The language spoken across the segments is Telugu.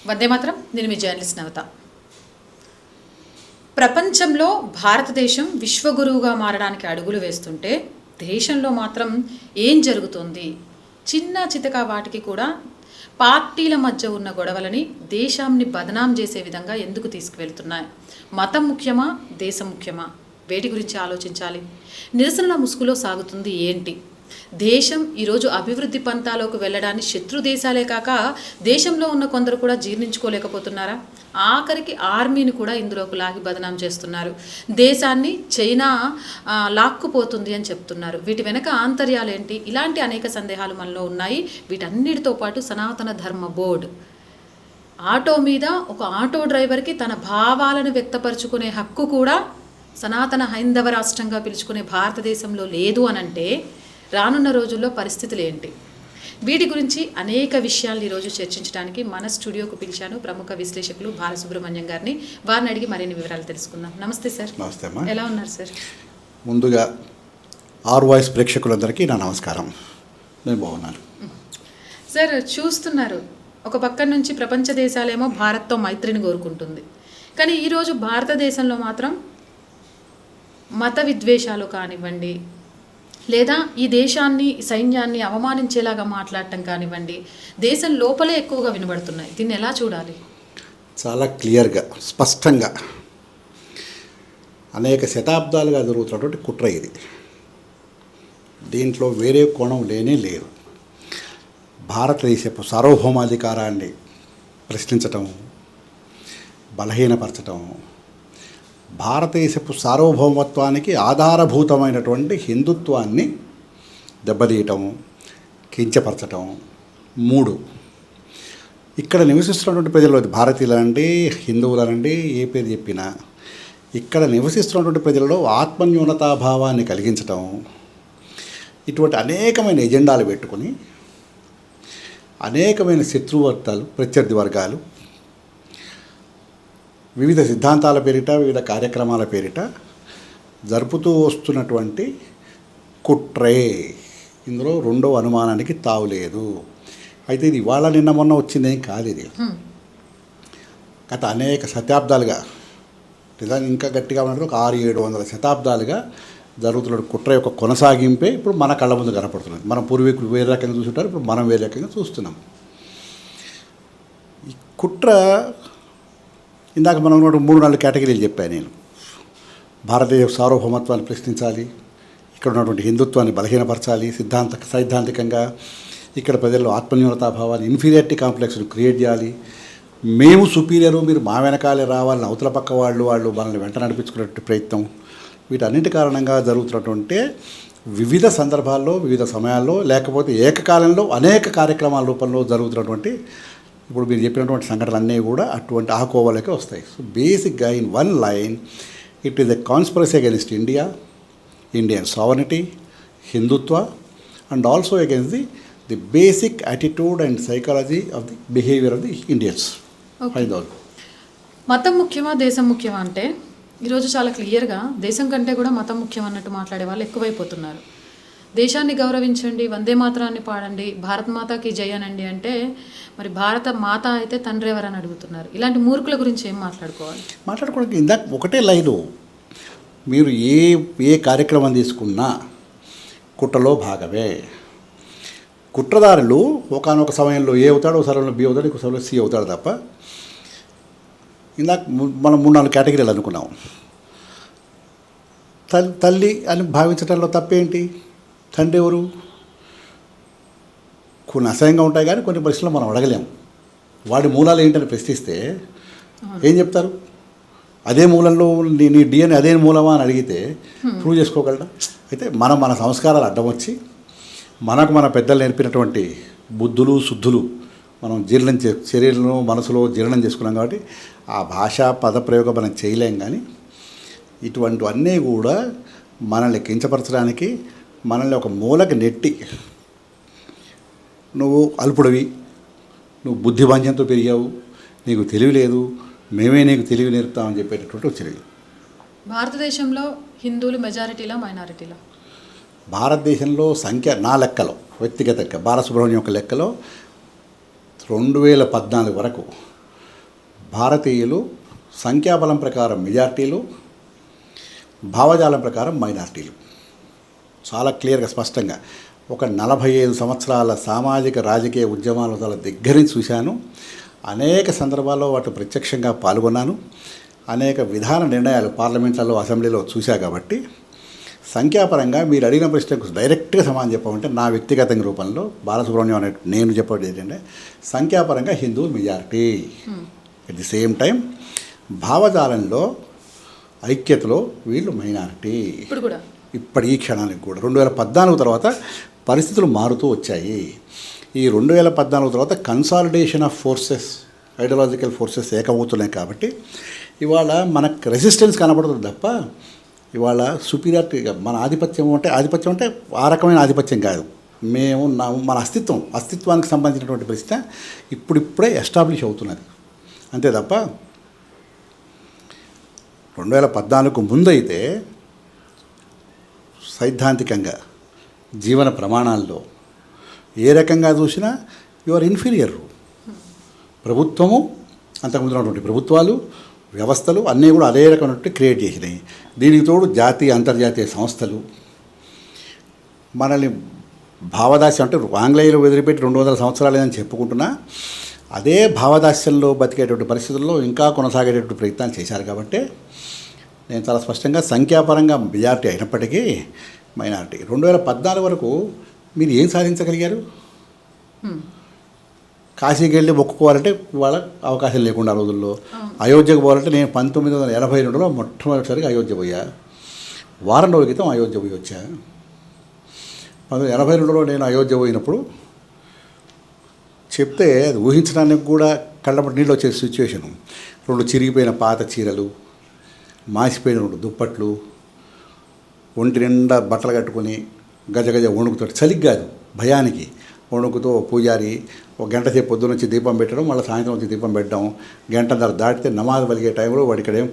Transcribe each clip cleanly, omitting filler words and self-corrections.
వందే మాత్రం. నేను మీ జర్నలిస్ట్ నవత. ప్రపంచంలో భారతదేశం విశ్వగురువుగా మారడానికి అడుగులు వేస్తుంటే దేశంలో మాత్రం ఏం జరుగుతుంది? చిన్న చితక వాటికి కూడా పార్టీల మధ్య ఉన్న గొడవలని దేశాన్ని బదనాం చేసే విధంగా ఎందుకు తీసుకువెళ్తున్నాయి? మతం ముఖ్యమా, దేశం ముఖ్యమా? వేటి గురించి ఆలోచించాలి. నిరసనల ముసుగులో సాగుతుంది ఏంటి? దేశం ఈరోజు అభివృద్ధి పంతాలోకి వెళ్ళడాన్ని శత్రు దేశాలే కాక దేశంలో ఉన్న కొందరు కూడా జీర్ణించుకోలేకపోతున్నారా? ఆఖరికి ఆర్మీని కూడా ఇందులోకి లాగి బదనాం చేస్తున్నారు. దేశాన్ని చైనా లాక్కుపోతుంది అని చెప్తున్నారు. వీటి వెనక ఆంతర్యాలు ఏంటి? ఇలాంటి అనేక సందేహాలు మనలో ఉన్నాయి. వీటన్నిటితో పాటు సనాతన ధర్మ బోర్డు ఆటో మీద ఒక ఆటో డ్రైవర్కి తన భావాలను వ్యక్తపరుచుకునే హక్కు కూడా సనాతన హైందవ రాష్ట్రంగా పిలుచుకునే భారతదేశంలో లేదు అనంటే రానున్న రోజుల్లో పరిస్థితులు ఏంటి? వీటి గురించి అనేక విషయాలు ఈరోజు చర్చించడానికి మన స్టూడియోకు పిలిచాను ప్రముఖ విశ్లేషకులు బాలసుబ్రహ్మణ్యం గారిని. వారిని అడిగి మరిన్ని వివరాలు తెలుసుకుందాం. నమస్తే సార్. నమస్తే అమ్మా. ఎలా ఉన్నారు సార్? ముందుగా ఆర్ వాయిస్ ప్రేక్షకులందరికీ నా నమస్కారం. నేను బాగున్నాను సార్. చూస్తున్నారు, ఒక పక్క నుంచి ప్రపంచ దేశాలేమో భారత్తో మైత్రిని కోరుకుంటుంది, కానీ ఈరోజు భారతదేశంలో మాత్రం మత విద్వేషాలు కానివ్వండి, లేదా ఈ దేశాన్ని సైన్యాన్ని అవమానించేలాగా మాట్లాడటం కానివ్వండి, దేశం లోపలే ఎక్కువగా వినబడుతున్నాయి. దీన్ని ఎలా చూడాలి? చాలా క్లియర్గా, స్పష్టంగా అనేక శతాబ్దాలుగా జరుగుతున్నటువంటి కుట్ర ఇది. దీంట్లో వేరే కోణం లేనే లేదు. భారతదేశపు సార్వభౌమాధికారాన్ని ప్రశ్నించటం, బలహీనపరచటం, భారతదేశపు సార్వభౌమత్వానికి ఆధారభూతమైనటువంటి హిందుత్వాన్ని దెబ్బతీయటం, కించపరచటం. 3, ఇక్కడ నివసిస్తున్నటువంటి ప్రజలు, భారతీయులనండి, హిందువులనండి, ఏ పేరు చెప్పినా ఇక్కడ నివసిస్తున్నటువంటి ప్రజలలో ఆత్మన్యూనతాభావాన్ని కలిగించటం, ఇటువంటి అనేకమైన ఎజెండాలు పెట్టుకొని అనేకమైన శత్రువర్గాలు, ప్రత్యర్థి వర్గాలు వివిధ సిద్ధాంతాల పేరిట, వివిధ కార్యక్రమాల పేరిట జరుపుతూ వస్తున్నటువంటి కుట్రే. ఇందులో రెండవ అనుమానానికి తావులేదు. అయితే ఇది ఇవాళ నిన్న మొన్న వచ్చిందేం కాదు. ఇది గత అనేక శతాబ్దాలుగా, లేదా ఇంకా గట్టిగా ఉన్నట్టు ఒక 600-700 శతాబ్దాలుగా జరుగుతున్న కుట్ర యొక్క కొనసాగింపే ఇప్పుడు మన కళ్ళ ముందు కనపడుతున్నది. మన పూర్వీకులు వేరే రకంగా చూస్తుంటారు, ఇప్పుడు మనం వేరే రకంగా చూస్తున్నాం. ఈ కుట్ర ఇందాక మనం 3-4 కేటగిరీలు చెప్పాను నేను. భారతదేశ సార్వభౌమత్వాన్ని ప్రశ్నించాలి, ఇక్కడ ఉన్నటువంటి హిందుత్వాన్ని బలహీనపరచాలి, సైద్ధాంతికంగా ఇక్కడ ప్రజల్లో ఆత్మన్యూనతాభావాన్ని, ఇన్ఫీరియారిటీ కాంప్లెక్స్ను క్రియేట్ చేయాలి, మేము సుపీరియరు, మీరు మా వెనకాలే రావాలని అవతల పక్క వాళ్ళు మనల్ని వెంట నడిపించుకునేటువంటి ప్రయత్నం. వీటన్నిటి కారణంగా జరుగుతున్నటువంటి వివిధ సందర్భాల్లో, వివిధ సమయాల్లో, లేకపోతే ఏకకాలంలో అనేక కార్యక్రమాల రూపంలో జరుగుతున్నటువంటి ఇప్పుడు మీరు చెప్పినటువంటి సంఘటనలు అన్నీ కూడా అటువంటి ఆకోవలకే వస్తాయి. సో బేసిక్గా in one line it is a conspiracy against India, Indian sovereignty, Hindutva, and also against the basic attitude and psychology of the behaviour of the Indians. మతం ముఖ్యమా, దేశం ముఖ్యమా అంటే ఈరోజు చాలా క్లియర్గా దేశం కంటే కూడా మతం ముఖ్యం అన్నట్టు మాట్లాడే వాళ్ళు ఎక్కువైపోతున్నారు. దేశాన్ని గౌరవించండి, వందే మాతరాన్ని పాడండి, భారత్ మాతాకి జై అనండి అంటే మరి భారత మాత అయితే తండ్రి ఎవరని అడుగుతున్నారు. ఇలాంటి మూర్ఖుల గురించి ఏం మాట్లాడుకోవడానికి ఇందాక ఒకటే లైను. మీరు ఏ కార్యక్రమం తీసుకున్నా కుట్రలో భాగమే. కుట్రదారులు ఒకనొక సమయంలో ఏ అవుతాడు, ఒక సమయంలో బి అవుతాడు, ఒక సమయంలో సి అవుతాడు తప్ప. ఇందాక మనం 3-4 కేటగిరీలు అనుకున్నాం. తల్లి అని భావించడంలో తప్పేంటి? తండ్రి ఎవరు? కొన్ని అసహ్యంగా ఉంటాయి, కానీ కొన్ని పరిస్థితుల్లో మనం అడగలేము. వాడి మూలాలు ఏంటని ప్రశ్నిస్తే ఏం చెప్తారు? అదే మూలంలో నీ డిఎన్ఏ అదే మూలమా అని అడిగితే ప్రూవ్ చేసుకోగలరా? అయితే మన సంస్కారాలు అడ్డం వచ్చి మన పెద్దలు నేర్పినటువంటి బుద్ధులు, శుద్ధులు మనం శరీరంలో, మనసులో జీర్ణం చేసుకున్నాం. కాబట్టి ఆ భాషా పదప్రయోగం మనం చేయలేం. కానీ ఇటువంటివన్నీ కూడా మనల్ని కించపరచడానికి, మనల్ని ఒక మూలకి నెట్టి నువ్వు అల్పుడివి, నువ్వు బుద్ధిభాంజంతో పెరిగావు, నీకు తెలివి లేదు, మేమే నీకు తెలివి నేర్పుతామని చెప్పేటటువంటి వచ్చినవి. భారతదేశంలో హిందువులు మెజారిటీలా, మైనారిటీలా? భారతదేశంలో సంఖ్య నా లెక్కలో, వ్యక్తిగత బాలసుబ్రహ్మణ్యం యొక్క లెక్కలో 2014 వరకు భారతీయులు సంఖ్యాబలం ప్రకారం మెజార్టీలు, భావజాలం ప్రకారం మైనార్టీలు. చాలా క్లియర్గా స్పష్టంగా ఒక 45 సంవత్సరాల సామాజిక రాజకీయ ఉద్యమాల దగ్గర నుంచి చూశాను. అనేక సందర్భాల్లో వాటి ప్రత్యక్షంగా పాల్గొన్నాను. అనేక విధాన నిర్ణయాలు పార్లమెంట్లలో, అసెంబ్లీలో చూశా. కాబట్టి సంఖ్యాపరంగా మీరు అడిగిన ప్రశ్నకు డైరెక్ట్గా సమాధానం చెప్పమంటే నా వ్యక్తిగత రూపంలో బాలసుబ్రహ్మణ్యం అనే నేను చెప్పేది ఏంటంటే సంఖ్యాపరంగా హిందువులు majority. At the same time భావజాలంలో ఐక్యతలో వీళ్ళు మైనారిటీ. ఇప్పుడు కూడా ఇప్పటి ఈ క్షణానికి కూడా 2014 తర్వాత పరిస్థితులు మారుతూ వచ్చాయి. ఈ 2014 తర్వాత consolidation of forces, ideological forces ఏకమవుతున్నాయి. కాబట్టి ఇవాళ మనకు రెసిస్టెన్స్ కనబడుతుంది తప్ప ఇవాళ సుపీరియారిటీగా మన ఆధిపత్యం అంటే ఆ రకమైన ఆధిపత్యం కాదు. మేము మన అస్తిత్వానికి సంబంధించినటువంటి ప్రశ్న ఇప్పుడిప్పుడే ఎస్టాబ్లిష్ అవుతున్నది అంతే తప్ప 2014కు ముందు అయితే సైద్ధాంతికంగా జీవన ప్రమాణాల్లో ఏ రకంగా చూసినా యు ఆర్ ఇన్ఫీరియర్. ప్రభుత్వము, అంతకుముందు ఉన్నటువంటి ప్రభుత్వాలు, వ్యవస్థలు అన్నీ కూడా అదే రకమైనటువంటి క్రియేట్ చేసినాయి. దీనికి తోడు జాతీయ అంతర్జాతీయ సంస్థలు మనల్ని భావదాస్యం అంటే ఆంగ్లేయులు వదిలిపెట్టి 200 సంవత్సరాలు అని చెప్పుకుంటున్నా అదే భావదాస్యంలో బతికేటువంటి పరిస్థితుల్లో ఇంకా కొనసాగేటటువంటి ప్రయత్నాలు చేశారు. కాబట్టి నేను చాలా స్పష్టంగా సంఖ్యాపరంగా మెజారిటీ అయినప్పటికీ మైనారిటీ. 2014 వరకు మీరు ఏం సాధించగలిగారు? కాశీకి వెళ్ళి మొక్కుకోవాలంటే ఇవాళ అవకాశం లేకుండా రోజుల్లో. అయోధ్యకు పోవాలంటే నేను 1982లో మొట్టమొదటిసారిగా అయోధ్య పోయా. వారం రోజుల క్రితం అయోధ్య పోయి వచ్చా. 1982లో నేను అయోధ్య పోయినప్పుడు చెప్తే అది ఊహించడానికి కూడా కళ్ళపటి నీళ్ళు వచ్చే సిచ్యువేషను. 2 చిరిగిపోయిన పాత చీరలు, మాసిపోయిన 2 దుప్పట్లు, ఒంటి నిండా బట్టలు కట్టుకొని గజగజ వణుకుతో, చలికి కాదు భయానికి వణుకుతో పూజారి ఒక గంట సేపు పొద్దున వచ్చి దీపం పెట్టడం, మళ్ళీ సాయంత్రం వచ్చి దీపం పెట్టడం, గంట దాటితే నమాజ్ పలిగే టైంలో వాడి ఇక్కడేం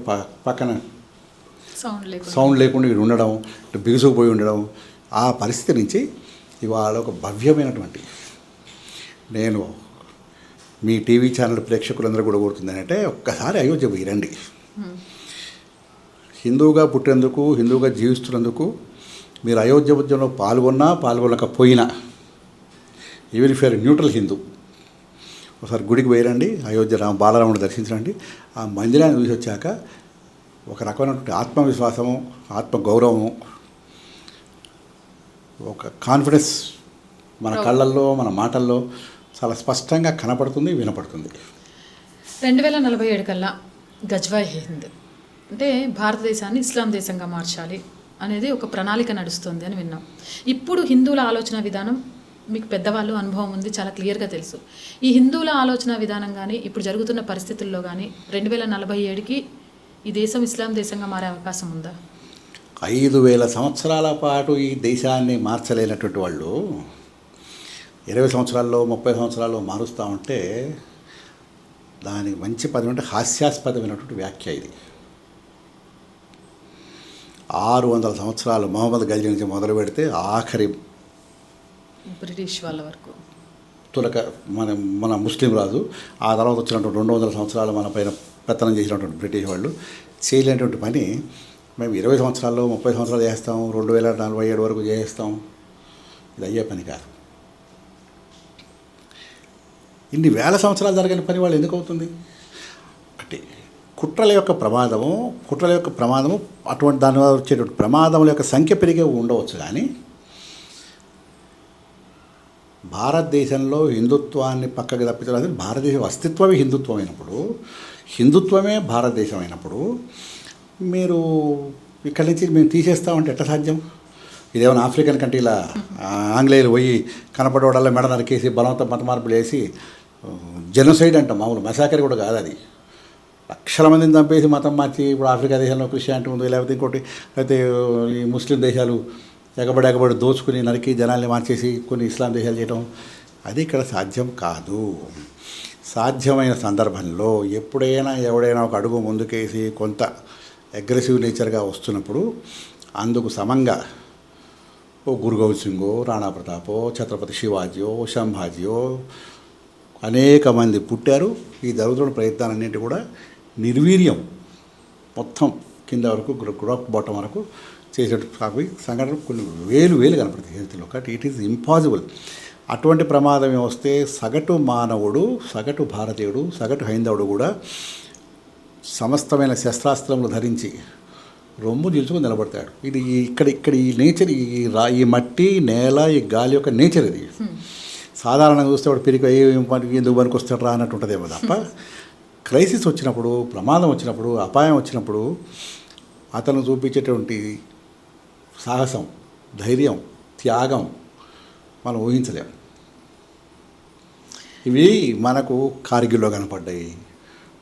పక్కన సౌండ్ లేకుండా ఇక్కడ ఉండడం, బిగుసుకుపోయి ఉండడం. ఆ పరిస్థితి నుంచి ఇవాళ ఒక భవ్యమైనటువంటి, నేను మీ టీవీ ఛానల్ ప్రేక్షకులందరూ కూడా కోరుతుంది అంటే ఒక్కసారి అయోధ్య పోయి రండి. హిందువుగా పుట్టేందుకు, హిందువుగా జీవిస్తున్నందుకు మీరు అయోధ్య ఉద్యమంలో పాల్గొనకపోయినా, even if you're neutral Hindu, ఒకసారి గుడికి పోయిరండి, అయోధ్య బాలరాముడు దర్శించండి. ఆ మందిరాన్ని చూసి వచ్చాక ఒక రకమైనటువంటి ఆత్మవిశ్వాసము, ఆత్మగౌరవము, ఒక కాన్ఫిడెన్స్ మన కళ్ళల్లో, మన మాటల్లో చాలా స్పష్టంగా కనపడుతుంది, వినపడుతుంది. 2047 కల్లా గజ్వాయ్ హింద్ అంటే భారతదేశాన్ని ఇస్లాం దేశంగా మార్చాలి అనేది ఒక ప్రణాళిక నడుస్తుంది అని విన్నాం. ఇప్పుడు హిందువుల ఆలోచన విధానం మీకు పెద్దవాళ్ళు అనుభవం ఉంది, చాలా క్లియర్గా తెలుసు. ఈ హిందువుల ఆలోచన విధానం కానీ ఇప్పుడు జరుగుతున్న పరిస్థితుల్లో కానీ 2047కి ఈ దేశం ఇస్లాం దేశంగా మారే అవకాశం ఉందా? 5000 సంవత్సరాల పాటు ఈ దేశాన్ని మార్చలేనటువంటి వాళ్ళు 20 సంవత్సరాల్లో 30 సంవత్సరాల్లో మారుస్తూ ఉంటే దానికి మంచి పదం అంటే హాస్యాస్పదమైనటువంటి వ్యాఖ్య ఇది. 600 సంవత్సరాలు మొహమ్మద్ గజనీ నుంచి మొదలు పెడితే ఆఖరి బ్రిటిష్ వాళ్ళ వరకు తులక మన ముస్లిం రాజు, ఆ తర్వాత వచ్చినటువంటి 200 సంవత్సరాలు మన పైన పెత్తనం చేసినటువంటి బ్రిటిష్ వాళ్ళు చేయలేనటువంటి పని మేము 20 సంవత్సరాల్లో 30 సంవత్సరాలు చేస్తాం, 2047 వరకు చేస్తాం. ఇది అయ్యే పని కాదు. ఇన్ని వేల సంవత్సరాలు జరగని పని వాళ్ళు ఎందుకు అవుతుంది? ఒకటి కుట్రల యొక్క ప్రమాదము అటువంటి దాని వల్ల వచ్చేటువంటి ప్రమాదముల యొక్క సంఖ్య పెరిగే ఉండవచ్చు. కానీ భారతదేశంలో హిందుత్వాన్ని పక్కకు తప్పించడానికి, భారతదేశం అస్తిత్వమే హిందుత్వమైనప్పుడు, హిందుత్వమే భారతదేశం అయినప్పుడు మీరు ఇక్కడి నుంచి మేము తీసేస్తామంటే ఎట్లా సాధ్యం? ఇదేమైనా ఆఫ్రికన్ కంట్రీలా ఆంగ్లేయులు పోయి కనపడేవాళ్ళ మెడ నరికేసి బలవంతం మత మార్పులు వేసి జెనోసైడ్ అంటాం, మామూలు మెసాకర్ కూడా కాదు అది. లక్షల మందిని చంపేసి మతం మార్చి ఇప్పుడు ఆఫ్రికా దేశంలో క్రిస్టియానిటీ ఉంది, లేకపోతే ఇంకోటి, లేకపోతే ఈ ముస్లిం దేశాలు ఎగబడి దోచుకుని నరికి జనాల్ని మార్చేసి కొన్ని ఇస్లాం దేశాలు చేయడం, అది ఇక్కడ సాధ్యం కాదు. సాధ్యమైన సందర్భంలో ఎప్పుడైనా ఎవడైనా ఒక అడుగు ముందుకేసి కొంత అగ్రెసివ్ నేచర్గా వస్తున్నప్పుడు అందుకు సమంగా ఓ గురు గోవింద్ సింగో, రాణా ప్రతాపో, ఛత్రపతి శివాజీయో, సంభాజీయో, అనేక మంది పుట్టారు. ఈ జరుగుతున్న ప్రయత్నాలన్నింటి కూడా నిర్వీర్యం, మొత్తం కింద వరకు గ్రాఫ్ బాటం వరకు చేసే సంఘటనలు కొన్ని వేలు కనపడతాయి హెల్త్లో. కాబట్టి ఇట్ ఈస్ ఇంపాసిబుల్. అటువంటి ప్రమాదం వస్తే సగటు మానవుడు, సగటు భారతీయుడు, సగటు హైందవుడు కూడా సమస్తమైన శస్త్రాస్త్రములు ధరించి రొమ్ము నిలుచుకొని నిలబడతాడు. ఇది ఇక్కడ ఈ నేచర్, ఈ మట్టి, నేల, ఈ గాలి యొక్క నేచర్ ఇది. సాధారణంగా చూస్తే వాడు పిరికి ఎందుకు పనికి వస్తాడు రా అన్నట్టు ఉంటుందేమో తప్ప, క్రైసిస్ వచ్చినప్పుడు, ప్రమాదం వచ్చినప్పుడు, అపాయం వచ్చినప్పుడు అతను చూపించేటువంటి సాహసం, ధైర్యం, త్యాగం మనం ఊహించలేం. ఇవి మనకు కార్గిల్లో కనపడ్డాయి,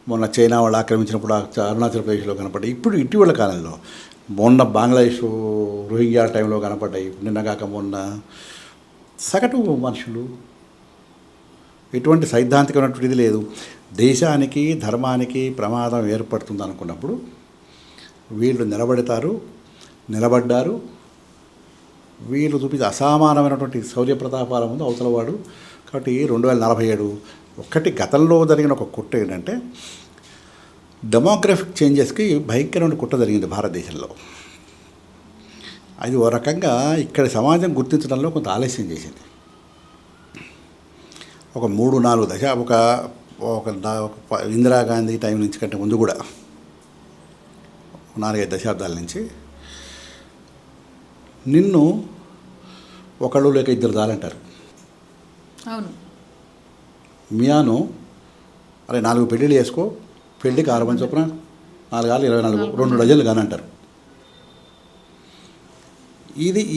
మొన్న చైనా వాళ్ళు ఆక్రమించినప్పుడు అరుణాచల్ ప్రదేశ్లో కనపడ్డాయి, ఇప్పుడు ఇటీవల కాలంలో మొన్న బంగ్లాదేశ్ రోహింగ్యా టైంలో కనపడ్డాయి, నిన్నగాక మొన్న. సగటు మనుషులు ఎటువంటి సైద్ధాంతికమైనటువంటిది లేదు. దేశానికి, ధర్మానికి ప్రమాదం ఏర్పడుతుంది అనుకున్నప్పుడు వీళ్ళు నిలబడ్డారు. వీళ్ళు చూపించే అసామానమైనటువంటి శౌర్య ప్రతాపాల ముందు అవతలవాడు. కాబట్టి 2047 ఒక్కటి గతంలో జరిగిన ఒక కుట్ర ఏంటంటే, డెమోగ్రఫిక్ చేంజెస్కి భయంకరమైన కుట్ర జరిగింది భారతదేశంలో. అది ఓ రకంగా ఇక్కడ సమాజం గుర్తించడంలో కొంత ఆలస్యం చేసింది. ఒక 3-4 ఒక ఇందిరాగాంధీ టైం నుంచి కంటే ముందు కూడా 4-5 దశాబ్దాల నుంచి నిన్ను ఒకళ్ళు లేక ఇద్దరు చాలంటారు. అవును. మియాను అరే 4 పెళ్ళిళ్ళు చేసుకో, పెళ్ళికి 6 మంది చొప్పున 4 6 24, 2 డజన్లు కానీ అంటారు.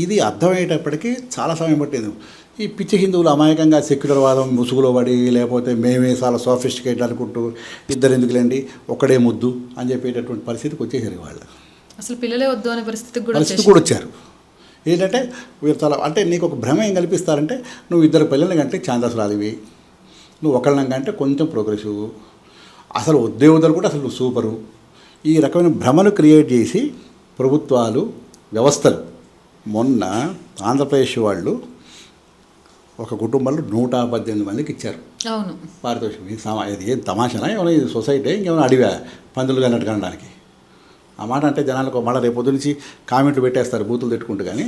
ఇది అర్థమయ్యేటప్పటికీ చాలా సమయం పట్టేది. ఈ పిచ్చి హిందువులు అమాయకంగా సెక్యులర్వాదం ముసుగులో పడి, లేకపోతే మేమే చాలా సోఫిస్టికేట్ అనుకుంటూ ఇద్దరు ఎందుకులేండి ఒక్కడే ముద్దు అని చెప్పేటటువంటి పరిస్థితికి వచ్చేసారు వాళ్ళు. అసలు పిల్లలే వద్దు అనే పరిస్థితికి కూడా వచ్చారు. ఏంటంటే వీరు చాలా అంటే నీకు ఒక భ్రమ ఏం కల్పిస్తారంటే, నువ్వు 2 పిల్లల్ని కంటే ఛాందసురాలివి, నువ్వు ఒకళ్ళని కంటే కొంచెం ప్రోగ్రెసివ్, అసలు ఉద్యోగులు కూడా అసలు సూపరు. ఈ రకమైన భ్రమను క్రియేట్ చేసి ప్రభుత్వాలు, వ్యవస్థలు, మొన్న ఆంధ్రప్రదేశ్ వాళ్ళు ఒక కుటుంబంలో 118 మందికి ఇచ్చారు. అవును. పారితోషికం. ఇది ఏం తమాషనా, ఏమైనా ఇది సొసైటీ, ఇంకేమైనా అడివా పందులు అన్నట్టు కనడానికి? ఆ మాట అంటే జనాలకు మళ్ళీ రేపు పొద్దు నుంచి కామెంట్లు పెట్టేస్తారు బూతులు తిట్టుకుంటూ. కానీ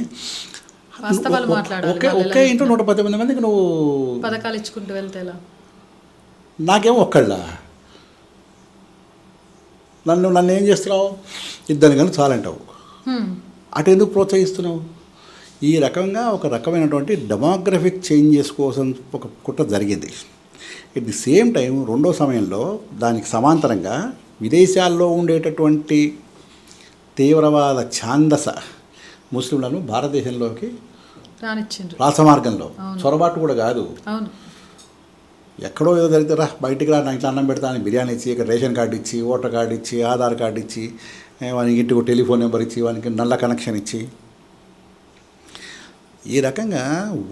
ఒకే ఇంట్లో 118 మందికి నువ్వు పథకాలు ఇచ్చుకుంటూ వెళ్తే నాకేమో ఒక్కళ్ళ నన్ను ఏం చేస్తున్నావు, ఇద్దరు కానీ చాలంటావు, అటు ఎందుకు ప్రోత్సహిస్తున్నావు? ఈ రకంగా ఒక రకమైనటువంటి డెమోగ్రఫిక్ చేంజెస్ కోసం ఒక కుట్ర జరిగింది. ఎట్ ది సేమ్ టైం రెండో సమయంలో దానికి సమాంతరంగా విదేశాల్లో ఉండేటటువంటి తీవ్రవాద ఛాందస ముస్లింలను భారతదేశంలోకి రాసమార్గంలో, చొరబాటు కూడా కాదు, ఎక్కడో ఏదో జరిగితే రా బయటికి రా, నా ఇంట్లో అన్నం పెడతాను, బిర్యానీ ఇచ్చి, ఇక్కడ రేషన్ కార్డు ఇచ్చి, ఓటర్ కార్డు ఇచ్చి, ఆధార్ కార్డు ఇచ్చి, వానికి ఇంటికి టెలిఫోన్ నెంబర్ ఇచ్చి, వానికి నల్ల కనెక్షన్ ఇచ్చి, ఈ రకంగా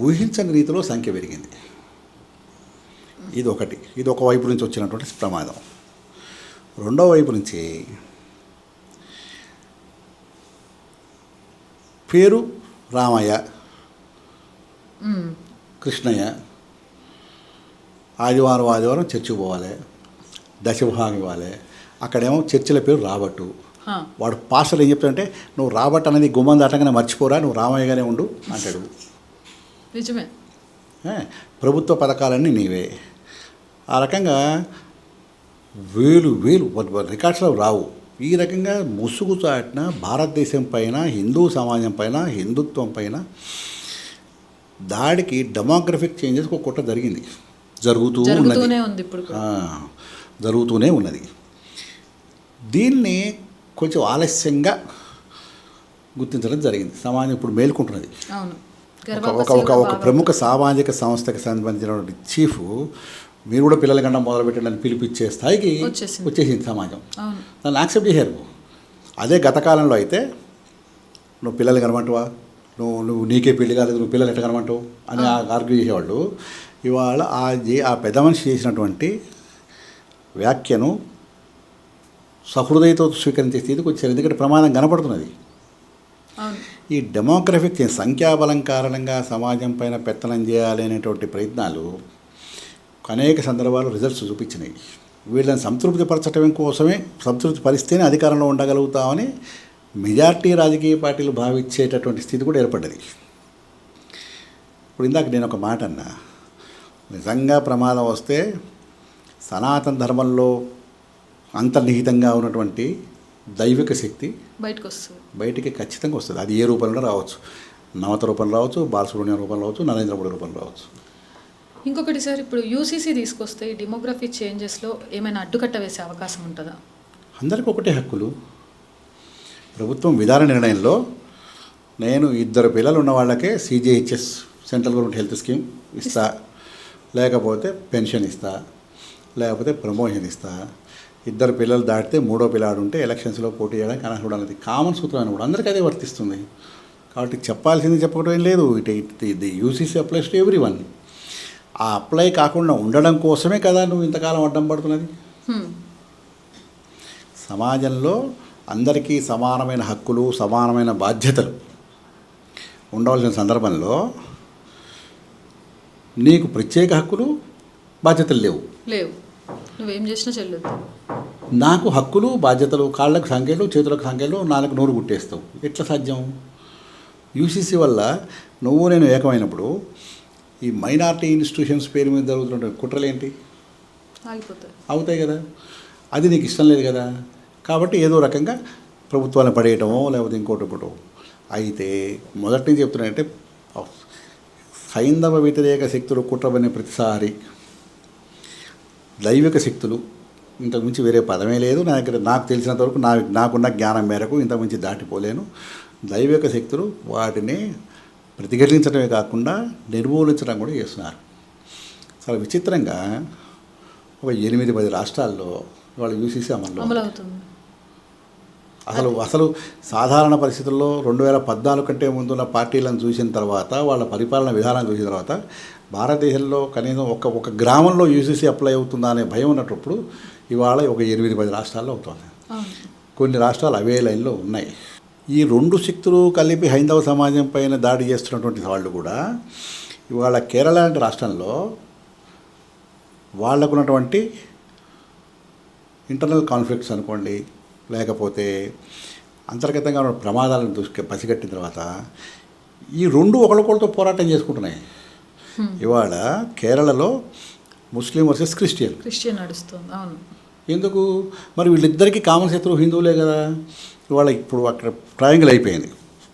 ఊహించని రీతిలో సంఖ్య పెరిగింది. ఇది ఒక వైపు నుంచి వచ్చినటువంటి ప్రమాదం. రెండో వైపు నుంచి పేరు రామయ్య, కృష్ణయ్య, ఆదివారం చర్చికి పోవాలి, దశభాగం ఇవ్వాలి. అక్కడేమో చర్చిల పేరు రాబట్టు. వాడు పాస్టర్లు ఏం చెప్తాడంటే, నువ్వు రాబట్టు అనేది గుమ్మం దాటంగానే మర్చిపోరా, నువ్వు రామయ్యగానే ఉండు అంటాడు. నిజమే. ప్రభుత్వ పథకాలన్నీ నీవే. ఆ రకంగా వేలు రికార్డ్స్లో రావు. ఈ రకంగా ముసుగు చాటిన భారతదేశం పైన, హిందూ సమాజం పైన, హిందుత్వం పైన దాడికి డెమోగ్రఫిక్ చేంజెస్ ఒక కుట్ర జరుగుతూనే ఉన్నది. దీన్ని కొంచెం ఆలస్యంగా గుర్తించడం జరిగింది. సమాజం ఇప్పుడు మేల్కొంటున్నది. ఒక ప్రముఖ సామాజిక సంస్థకి సంబంధించినటువంటి చీఫ్, మీరు కూడా పిల్లల కన్నా మొదలుపెట్టండి పిలిపించే స్థాయికి వచ్చేసింది సమాజం. దాన్ని యాక్సెప్ట్ చేశారు. అదే గత కాలంలో అయితే నువ్వు పిల్లలు కనమంటావా, నువ్వు నీకే పెళ్లి కాలేదు, నువ్వు పిల్లలు ఎట్లా కనమంటావు అని ఆర్గ్యూ చేసేవాళ్ళు. ఇవాళ ఆ పెద్ద మనిషి చేసినటువంటి వ్యాఖ్యను సహృదయతో స్వీకరించే స్థితికి వచ్చారు. ఎందుకంటే ప్రమాదం కనపడుతున్నది. ఈ డెమోగ్రఫిక్ సంఖ్యాబలం కారణంగా సమాజం పైన పెత్తనం చేయాలి అనేటువంటి ప్రయత్నాలు అనేక సందర్భాలు రిజల్ట్స్ చూపించినాయి. వీళ్ళని సంతృప్తిపరచడం కోసమే, సంతృప్తి పరిస్తేనే అధికారంలో ఉండగలుగుతామని మెజార్టీ రాజకీయ పార్టీలు భావించేటటువంటి స్థితి కూడా ఏర్పడ్డది. ఇప్పుడు ఇందాక నేను ఒక మాట అన్నా, నిజంగా ప్రమాదం వస్తే సనాతన ధర్మంలో అంతర్నిహితంగా ఉన్నటువంటి దైవిక శక్తి బయటికి ఖచ్చితంగా వస్తుంది. అది ఏ రూపంలో రావచ్చు, నవత రూపంలో రావచ్చు, బాలసుబ్రహ్మణ్యం రూపంలో రావచ్చు, నరేంద్ర మోడీ రూపంలో రావచ్చు. ఇంకొకటి సార్, ఇప్పుడు యూసీసీ తీసుకొస్తే ఈ డెమోగ్రఫీ చేంజెస్లో ఏమైనా అడ్డుకట్ట వేసే అవకాశం ఉంటుందా? అందరికీ ఒకటే హక్కులు. ప్రభుత్వం విధాన నిర్ణయంలో నేను 2 పిల్లలు ఉన్న వాళ్ళకే CGHS central government health scheme ఇస్తా, లేకపోతే పెన్షన్ ఇస్తా, లేకపోతే ప్రమోషన్ ఇస్తా. 2 పిల్లలు దాటితే 3వ పిల్లాడు ఉంటే ఎలక్షన్స్లో పోటీ చేయడానికి అనర్హుడు అన్నది కామన్ సూత్రం కూడా అందరికీ అదే వర్తిస్తుంది. కాబట్టి చెప్పాల్సింది చెప్పడం ఏం లేదు. ఇది UCC applies to every one. ఆ అప్లై కాకుండా ఉండడం కోసమే కదా నువ్వు ఇంతకాలం అడ్డం పడుతున్నది. సమాజంలో అందరికీ సమానమైన హక్కులు, సమానమైన బాధ్యతలు ఉండవలసిన సందర్భంలో నీకు ప్రత్యేక హక్కులు, బాధ్యతలు లేవు. నువ్వేం చేసినా చెల్లొద్దు. నాకు హక్కులు, బాధ్యతలు, కాళ్ళకు సంఖ్యలు, చేతులకు సంఖ్యలు, నాలుగు నోరు గుట్టేస్తావు. ఎట్లా సాధ్యం? యూసీసీ వల్ల నువ్వు నేను ఏకమైనప్పుడు ఈ మైనారిటీ ఇన్స్టిట్యూషన్స్ పేరు మీద జరుగుతున్న కుట్రలు ఏంటి? అవుతాయి కదా. అది నీకు ఇష్టం లేదు కదా. కాబట్టి ఏదో రకంగా ప్రభుత్వాన్ని పడేయటమో లేకపోతే ఇంకోటి అయితే మొదటి నుంచి చెప్తున్నానంటే, హైందవ వ్యతిరేక శక్తులు కుట్రబడిన ప్రతిసారి దైవిక శక్తులు, ఇంతకుమించి వేరే పదమే లేదు నా దగ్గర, నాకు తెలిసినంత వరకు నాకున్న జ్ఞానం మేరకు ఇంతకుమించి దాటిపోలేను. దైవిక శక్తులు వాటిని ప్రతిఘటించడమే కాకుండా నిర్మూలించడం కూడా చేస్తున్నారు. చాలా విచిత్రంగా ఒక 8-10 రాష్ట్రాల్లో వాళ్ళ యూసీసీ అమలవుతుంది. అసలు సాధారణ పరిస్థితుల్లో 2014 కంటే ముందున్న పార్టీలను చూసిన తర్వాత, వాళ్ళ పరిపాలన విధానం చూసిన తర్వాత భారతదేశంలో కనీసం ఒక గ్రామంలో యూసీసీ అప్లై అవుతుందా అనే భయం ఉన్నప్పుడు ఇవాళ ఒక 8-10 రాష్ట్రాల్లో అవుతుంది. కొన్ని రాష్ట్రాలు అవే లైన్లో ఉన్నాయి. ఈ 2 శక్తులు కలిపి హైందవ సమాజం పైన దాడి చేస్తున్నటువంటి వాళ్ళు కూడా ఇవాళ కేరళ లాంటి రాష్ట్రంలో వాళ్ళకున్నటువంటి ఇంటర్నల్ కాన్ఫ్లిక్ట్స్ అనుకోండి, లేకపోతే అంతర్గతంగా ఉన్న ప్రమాదాలను పసిగట్టిన తర్వాత ఈ 2 ఒకరికొకరితో పోరాటం చేసుకుంటున్నాయి. ఇవాళ కేరళలో ముస్లిం వర్సెస్ క్రిస్టియన్ నడుస్తుంది. అవును. ఎందుకు మరి? వీళ్ళిద్దరికీ కామన్ శత్రువు హిందువులే కదా. ఇవాళ ఇప్పుడు అక్కడ ట్రయాంగిల్ అయిపోయింది.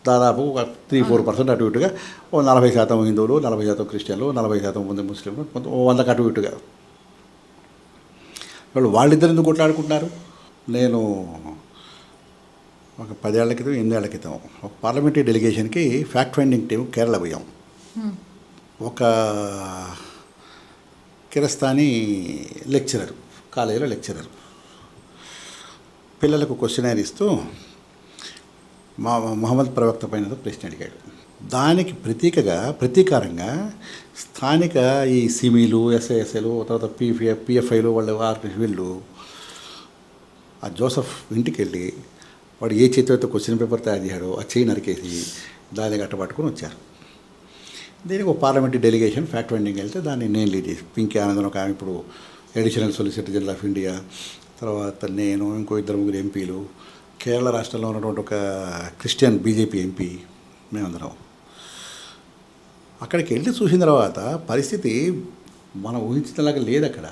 దాదాపు 3-4% అటు ఇటుగా 40% హిందువులు, 40% క్రిస్టియన్లు, 40% మంది ముస్లింలు, 100కి అటు ఇటుగా. వాళ్ళిద్దరు ఎందుకు కొట్లాడుకుంటున్నారు? నేను ఒక 10 ఏళ్ల క్రితం, 8 ఏళ్ల క్రితం ఒక పార్లమెంటరీ డెలిగేషన్కి ఫ్యాక్ట్ ఫైండింగ్ టీం కేరళ పోయాం. ఒక కిరస్తానీ లెక్చరర్, కాలేజీలో లెక్చరర్ పిల్లలకు క్వశ్చనర్ ఇస్తూ మహమ్మద్ ప్రవక్త పైన ప్రశ్న అడిగాడు. దానికి ప్రతీకారంగా స్థానిక ఈ సిమీలు, ఎస్ఐఎస్ఏలు, తర్వాత పిఎఫ్ఐలు వీళ్ళు ఆ జోసఫ్ ఇంటికి వెళ్ళి వాడు ఏ చేతితో క్వశ్చన్ పేపర్ తయారు చేశాడో ఆ చేయి నరికేసి దాన్ని గట్టపట్టుకొని వచ్చారు. దీనికి ఒక పార్లమెంటరీ డెలిగేషన్ ఫ్యాక్ట్ ఫైండింగ్ వెళ్తే దాన్ని నేను లీడ్ చేసి, పింకీ ఆనందన్ ఒక ఆమె ఇప్పుడు additional solicitor general of India, తర్వాత నేను, ఇంకో 2-3 ఎంపీలు, కేరళ రాష్ట్రంలో ఉన్నటువంటి ఒక క్రిస్టియన్ బీజేపీ ఎంపీ, మేమందరం అక్కడికి వెళ్ళి చూసిన తర్వాత పరిస్థితి మనం ఊహించినలాగా లేదు. అక్కడ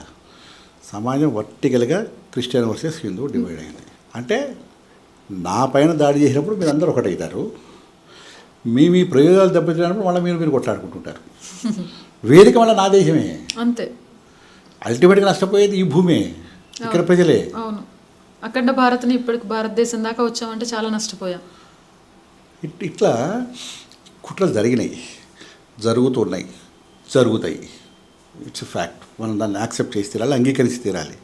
సమాజం వర్టికల్గా క్రిస్టియన్ వర్సెస్ హిందూ డివైడ్ అయింది. అంటే నా పైన దాడి చేసినప్పుడు మీరు అందరూ ఒకటవుతారు, మీ ప్రయోజనాలు దెబ్బతిన్నప్పుడు మళ్ళీ మీరు కొట్లాడుకుంటుంటారు. వేదిక వల్ల నా దేశమే అంతే. అల్టిమేట్గా నష్టపోయేది ఈ భూమే, ఇక్కడ ప్రజలే. అవును. అఖండ భారత్ని ఇప్పటికి భారతదేశం దాకా వచ్చామంటే చాలా నష్టపోయాం. ఇట్లా కుట్రలు జరిగినాయి, జరుగుతున్నాయి, జరుగుతాయి. It's fact. మనం దాన్ని యాక్సెప్ట్ చేసి తీరాలి, అంగీకరించి తీరాలి.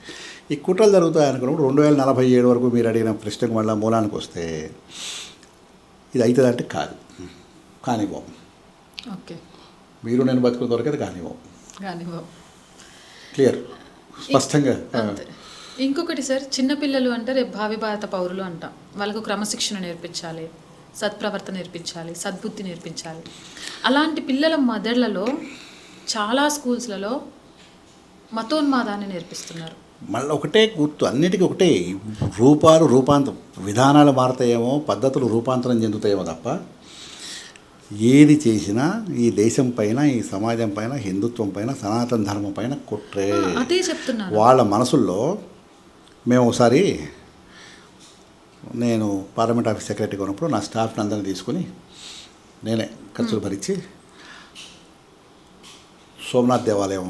ఈ కుట్రలు జరుగుతాయి అనుకున్నప్పుడు 2047 వరకు మీరు అడిగిన ప్రశ్నకు మళ్ళీ మూలానికి వస్తే ఇది అవుతుందంటే కానివ్వం. ఓకే, మీరు నేను బతుకున్న దొరకదు కానివ్వం. క్లియర్, స్పష్టంగా. ఇంకొకటి సార్, చిన్నపిల్లలు అంటే రేపు భావి భారత పౌరులు అంటాం. వాళ్ళకు క్రమశిక్షణ నేర్పించాలి, సత్ప్రవర్తన నేర్పించాలి, సద్బుద్ధి నేర్పించాలి. అలాంటి పిల్లల మెదళ్లలో చాలా స్కూల్స్లలో మతోన్మాదాన్ని నేర్పిస్తున్నారు. మళ్ళీ ఒకటే గుర్తు, అన్నిటికీ ఒకటే రూపాంతరం, విధానాలు మారుతాయేమో, పద్ధతులు రూపాంతరం చెందుతాయేమో తప్ప ఏది చేసినా ఈ దేశం పైన, ఈ సమాజం పైన, హిందుత్వం పైన, సనాతన ధర్మం పైన కుట్రే. అదే చెప్తున్నాను. వాళ్ళ మనసుల్లో మేము ఒకసారి, నేను పార్లమెంట్ ఆఫీస్ సెక్రటరీగా ఉన్నప్పుడు నా స్టాఫ్ని అందరినీ తీసుకుని నేనే ఖర్చులు భరించి సోమనాథ్ దేవాలయం,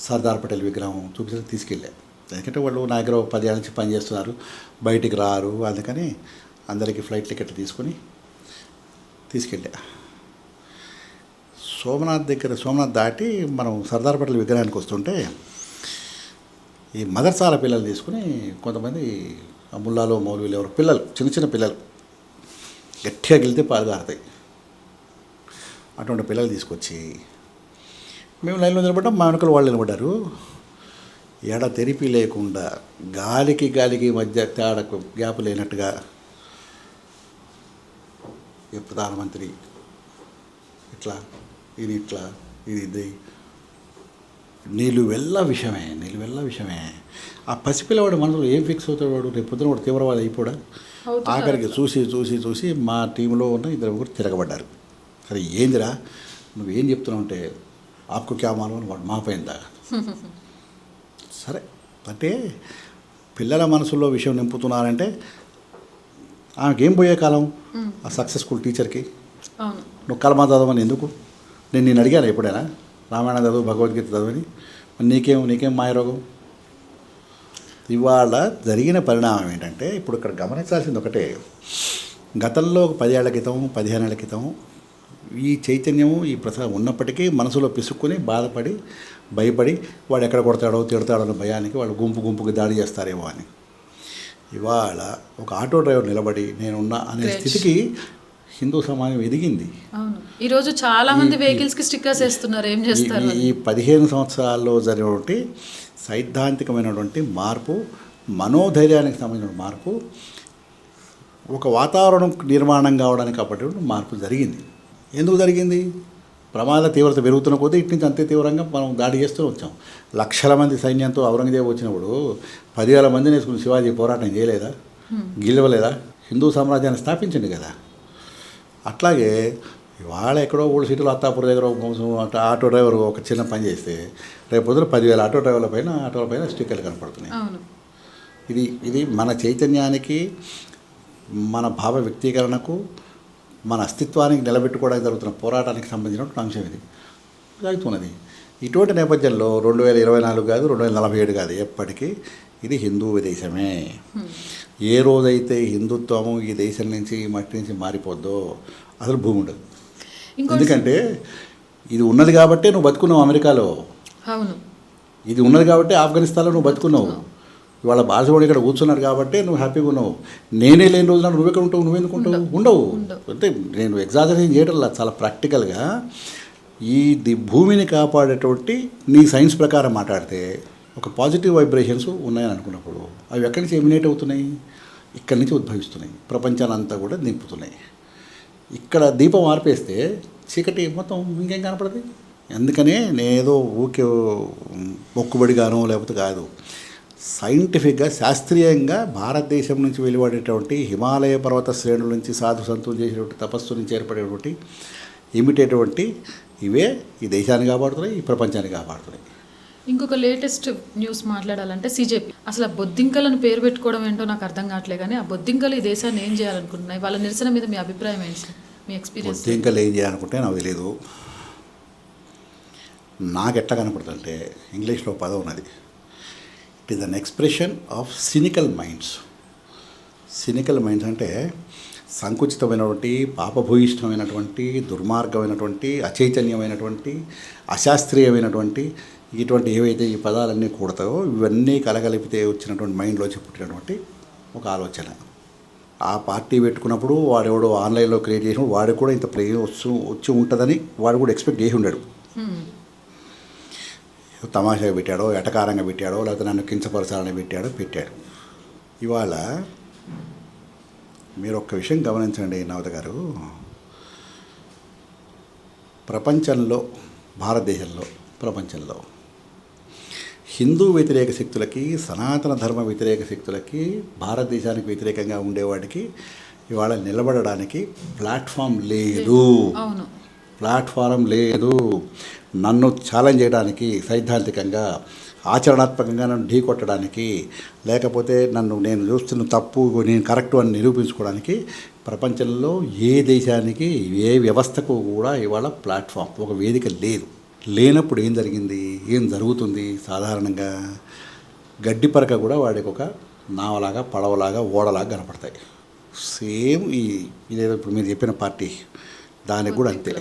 సర్దార్ పటేల్ విగ్రహం చూపించడానికి తీసుకెళ్ళా. ఎందుకంటే వాళ్ళు నా దగ్గర 10 ఏళ్ళ నుంచి పనిచేస్తున్నారు, బయటికి రారు, అందుకని అందరికీ ఫ్లైట్ టికెట్ తీసుకెళ్ళా. సోమనాథ్ దాటి మనం సర్దార్ పటేల్ విగ్రహానికి వస్తుంటే ఈ మదర్సాల పిల్లలు తీసుకుని కొంతమంది ముల్లాలో మౌలవీలు ఎవరు పిల్లలు, చిన్న పిల్లలు గట్టిగా గెలితే పాలు కారుతాయి, అటువంటి పిల్లలు తీసుకొచ్చి మేము లైన్లో నిలబడ్డాం. మా వెనకలు వాళ్ళు నిలబడ్డారు. ఎడ తెరిపి లేకుండా గాలికి మధ్య తేడాకు గ్యాప్ లేనట్టుగా ఈ ప్రధానమంత్రి ఇట్లా, ఇది నిలువెల్ల విషయమే. ఆ పసిపిల్లవాడు మనసులో ఏం ఫిక్స్ అవుతాడు వాడు? రేపు పొద్దున వాడు తీవ్రవాది అయిపోడా? ఆఖరికి చూసి మా టీంలో ఉన్న 2 తిరగబడ్డారు. సరే ఏందిరా నువ్వేం చెప్తున్నావు అంటే, ఆప్కు క్యా మాలూమ్ అని వాడు మాపోయిందా. సరే అంటే పిల్లల మనసులో విషయం నింపుతున్నారంటే ఆమెకేం పోయే కాలం? ఆ సక్సెస్ఫుల్ టీచర్కి నువ్వు కలమా చదవని ఎందుకు? నేను అడిగాను ఎప్పుడైనా, రామాయణ చదువు, భగవద్గీత చదవని. నీకేం మాయరోగం? ఇవాళ జరిగిన పరిణామం ఏంటంటే, ఇప్పుడు ఇక్కడ గమనించాల్సింది ఒకటే, గతంలో 10 ఏళ్ల క్రితం, 15 ఏళ్ల క్రితం ఈ చైతన్యము, ఈ ప్రసాదం ఉన్నప్పటికీ మనసులో పిసుక్కుని బాధపడి, భయపడి వాడు ఎక్కడ కొడతాడో తిడతాడో అనే భయానికి వాళ్ళు గుంపుకి దాడి చేస్తారేమో అని. ఇవాళ ఒక ఆటో డ్రైవర్ నిలబడి నేనున్నా అనే స్థితికి హిందూ సమాజం ఎదిగింది. ఈరోజు చాలా మంది వెహికల్స్కి స్టిక్కర్స్ వేస్తున్నారు. ఏం చేస్తారు? ఈ 15 సంవత్సరాల్లో జరిగినటువంటి సైద్ధాంతికమైనటువంటి మార్పు, మనోధైర్యానికి సంబంధించిన మార్పు, ఒక వాతావరణం నిర్మాణం కావడానికి అప్పటి మార్పు జరిగింది. ఎందుకు జరిగింది? ప్రమాద తీవ్రత పెరుగుతున్న కొద్దీ ఇటు నుంచి అంతే తీవ్రంగా మనం దాడి చేస్తూ వచ్చాం. లక్షల మంది సైన్యంతో ఔరంగజేబు వచ్చినప్పుడు 10,000 మందిని వేసుకుని శివాజీ పోరాటం చేయలేదా? గెలవలేదా? హిందూ సామ్రాజ్యాన్ని స్థాపించండి కదా. అట్లాగే ఇవాళ ఎక్కడో 3 సీట్లు అత్తాపూర్ దగ్గర ఆటో డ్రైవర్ ఒక చిన్న పని చేస్తే రేపు పొద్దున 10,000 ఆటోల పైన స్టిక్కర్లు కనపడుతున్నాయి. ఇది మన చైతన్యానికి, మన భావ వ్యక్తీకరణకు, మన అస్తిత్వానికి నిలబెట్టుకోవడానికి జరుగుతున్న పోరాటానికి సంబంధించిన అంశం ఇది జరుగుతున్నది. ఇటువంటి నేపథ్యంలో 2024 కాదు, 2047 కాదు, ఎప్పటికీ ఇది హిందూ దేశమే. ఏ రోజైతే హిందుత్వము ఈ దేశం నుంచి, ఈ మట్టి నుంచి మారిపోద్దో అసలు భూమి ఉండదు. ఎందుకంటే ఇది ఉన్నది కాబట్టే నువ్వు బతుకున్నావు అమెరికాలో, ఇది ఉన్నది కాబట్టి ఆఫ్ఘనిస్తాన్లో నువ్వు బతుకున్నావు. ఇవాళ బాలసవాడు ఇక్కడ కూర్చున్నాడు కాబట్టి నువ్వు హ్యాపీగా ఉన్నావు. నేనే లేని రోజున నువ్వు ఎక్కడ ఉంటావు? నువ్వెందుకుంటావు? ఉండవు. అంటే నేను ఎగ్జాజరేషన్ చేయడం చాలా ప్రాక్టికల్గా ఈ భూమిని కాపాడేటువంటి నీ సైన్స్ ప్రకారం మాట్లాడితే ఒక పాజిటివ్ వైబ్రేషన్స్ ఉన్నాయని అనుకున్నప్పుడు అవి ఎక్కడి నుంచి ఎమినేట్ అవుతున్నాయి? ఇక్కడి నుంచి ఉద్భవిస్తున్నాయి, ప్రపంచాన్ని అంతా కూడా నింపుతున్నాయి. ఇక్కడ దీపం ఆర్పేస్తే చీకటి మొత్తం ఇంకేం కనపడదు. అందుకనే నేనేదో ఊకే మొక్కుబడిగానో లేకపోతే కాదు, సైంటిఫిక్గా, శాస్త్రీయంగా భారతదేశం నుంచి వెలువడేటువంటి హిమాలయ పర్వత శ్రేణుల నుంచి సాధు సంతులు చేసేటువంటి తపస్సు నుంచి ఏర్పడేటువంటి ఇమిటేటువంటి ఇవే ఈ దేశాన్ని కాపాడుతున్నాయి, ఈ ప్రపంచాన్ని కాపాడుతున్నాయి. ఇంకొక లేటెస్ట్ న్యూస్ మాట్లాడాలంటే సిజేపీ అసలు ఆ బొద్దింకలను పేరు పెట్టుకోవడం ఏంటో నాకు అర్థం కావట్లేదు. కానీ ఆ బొద్దింకలు ఈ దేశాన్ని ఏం చేయాలనుకుంటున్నాయి? వాళ్ళ నిరసన మీద మీ అభిప్రాయం ఏంటి? మీ ఎక్స్పీరియన్స్? బొద్దింకలు ఏం చేయాలనుకుంటే నాకు తెలియదు. నాకు ఎట్లా కనపడుతుందంటే ఇంగ్లీష్లో పదం ఉన్నది, it is an expression of cynical minds. Cynical minds అంటే సంకుచితమైనటువంటి, పాపభూయిష్టమైనటువంటి, దుర్మార్గమైనటువంటి, అచైతన్యమైనటువంటి, అశాస్త్రీయమైనటువంటి ఇటువంటి ఏవైతే ఈ పదాలన్నీ కూడతాయో ఇవన్నీ కలగలిపితే వచ్చినటువంటి మైండ్లోంచి పుట్టినటువంటి ఒక ఆలోచన. ఆ పార్టీ పెట్టుకున్నప్పుడు వాడెవడో ఆన్లైన్లో క్రియేట్ చేసినప్పుడు వాడికి కూడా ఇంత ప్రేమ వచ్చి ఉంటుందని వాడు కూడా ఎక్స్పెక్ట్ చేసి ఉన్నాడు. తమాషాగా పెట్టాడో, ఎటకారంగా పెట్టాడో, లేకపోతే నన్ను కించపరచాలని పెట్టాడు. ఇవాళ మీరు ఒక్క విషయం గమనించండి నవత గారు, ప్రపంచంలో, భారతదేశంలో, ప్రపంచంలో హిందూ వ్యతిరేక శక్తులకి, సనాతన ధర్మ వ్యతిరేక శక్తులకి, భారతదేశానికి వ్యతిరేకంగా ఉండేవాడికి ఇవాళ నిలబడడానికి ప్లాట్ఫామ్ లేదు. అవును. ప్లాట్ఫారం లేదు. నన్ను ఛాలెంజ్ చేయడానికి, సైద్ధాంతికంగా ఆచరణాత్మకంగా నన్ను ఢీకొట్టడానికి, లేకపోతే నేను చూస్తున్న తప్పు నేను కరెక్టు అని నిరూపించుకోవడానికి ప్రపంచంలో ఏ దేశానికి, ఏ వ్యవస్థకు కూడా ఇవాళ ప్లాట్ఫామ్, ఒక వేదిక లేదు. లేనప్పుడు ఏం జరిగింది, ఏం జరుగుతుంది? సాధారణంగా గడ్డి పరక కూడా వాడికి ఒక నావలాగా, పడవలాగా, ఓడలాగా కనపడతాయి. సేమ్ ఇదేదో ఇప్పుడు మీరు చెప్పిన పార్టీ దానికి కూడా అంతే.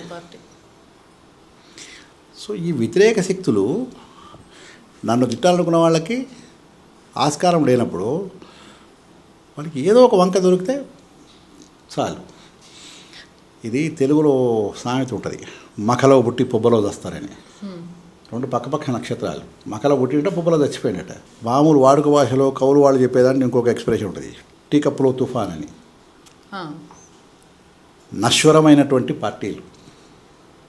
సో ఈ వ్యతిరేక శక్తులు నన్ను తిట్టాలనుకున్న వాళ్ళకి ఆస్కారం లేనప్పుడు వాళ్ళకి ఏదో ఒక వంక దొరికితే చాలు. ఇది తెలుగులో సామెత ఉంటుంది, మకలో పుట్టి పుబ్బలో చస్తారని. రెండు పక్కపక్క నక్షత్రాలు, మకలో పుట్టినట్ట పుబ్బలో చచ్చిపోయినట్ట. మామూలు వాడుక భాషలో కవులు వాళ్ళు చెప్పేదాన్ని ఇంకొక ఎక్స్ప్రెషన్ ఉంటుంది, టీ కప్పులో తుఫాన్ అని. నశ్వరమైనటువంటి పార్టీలు,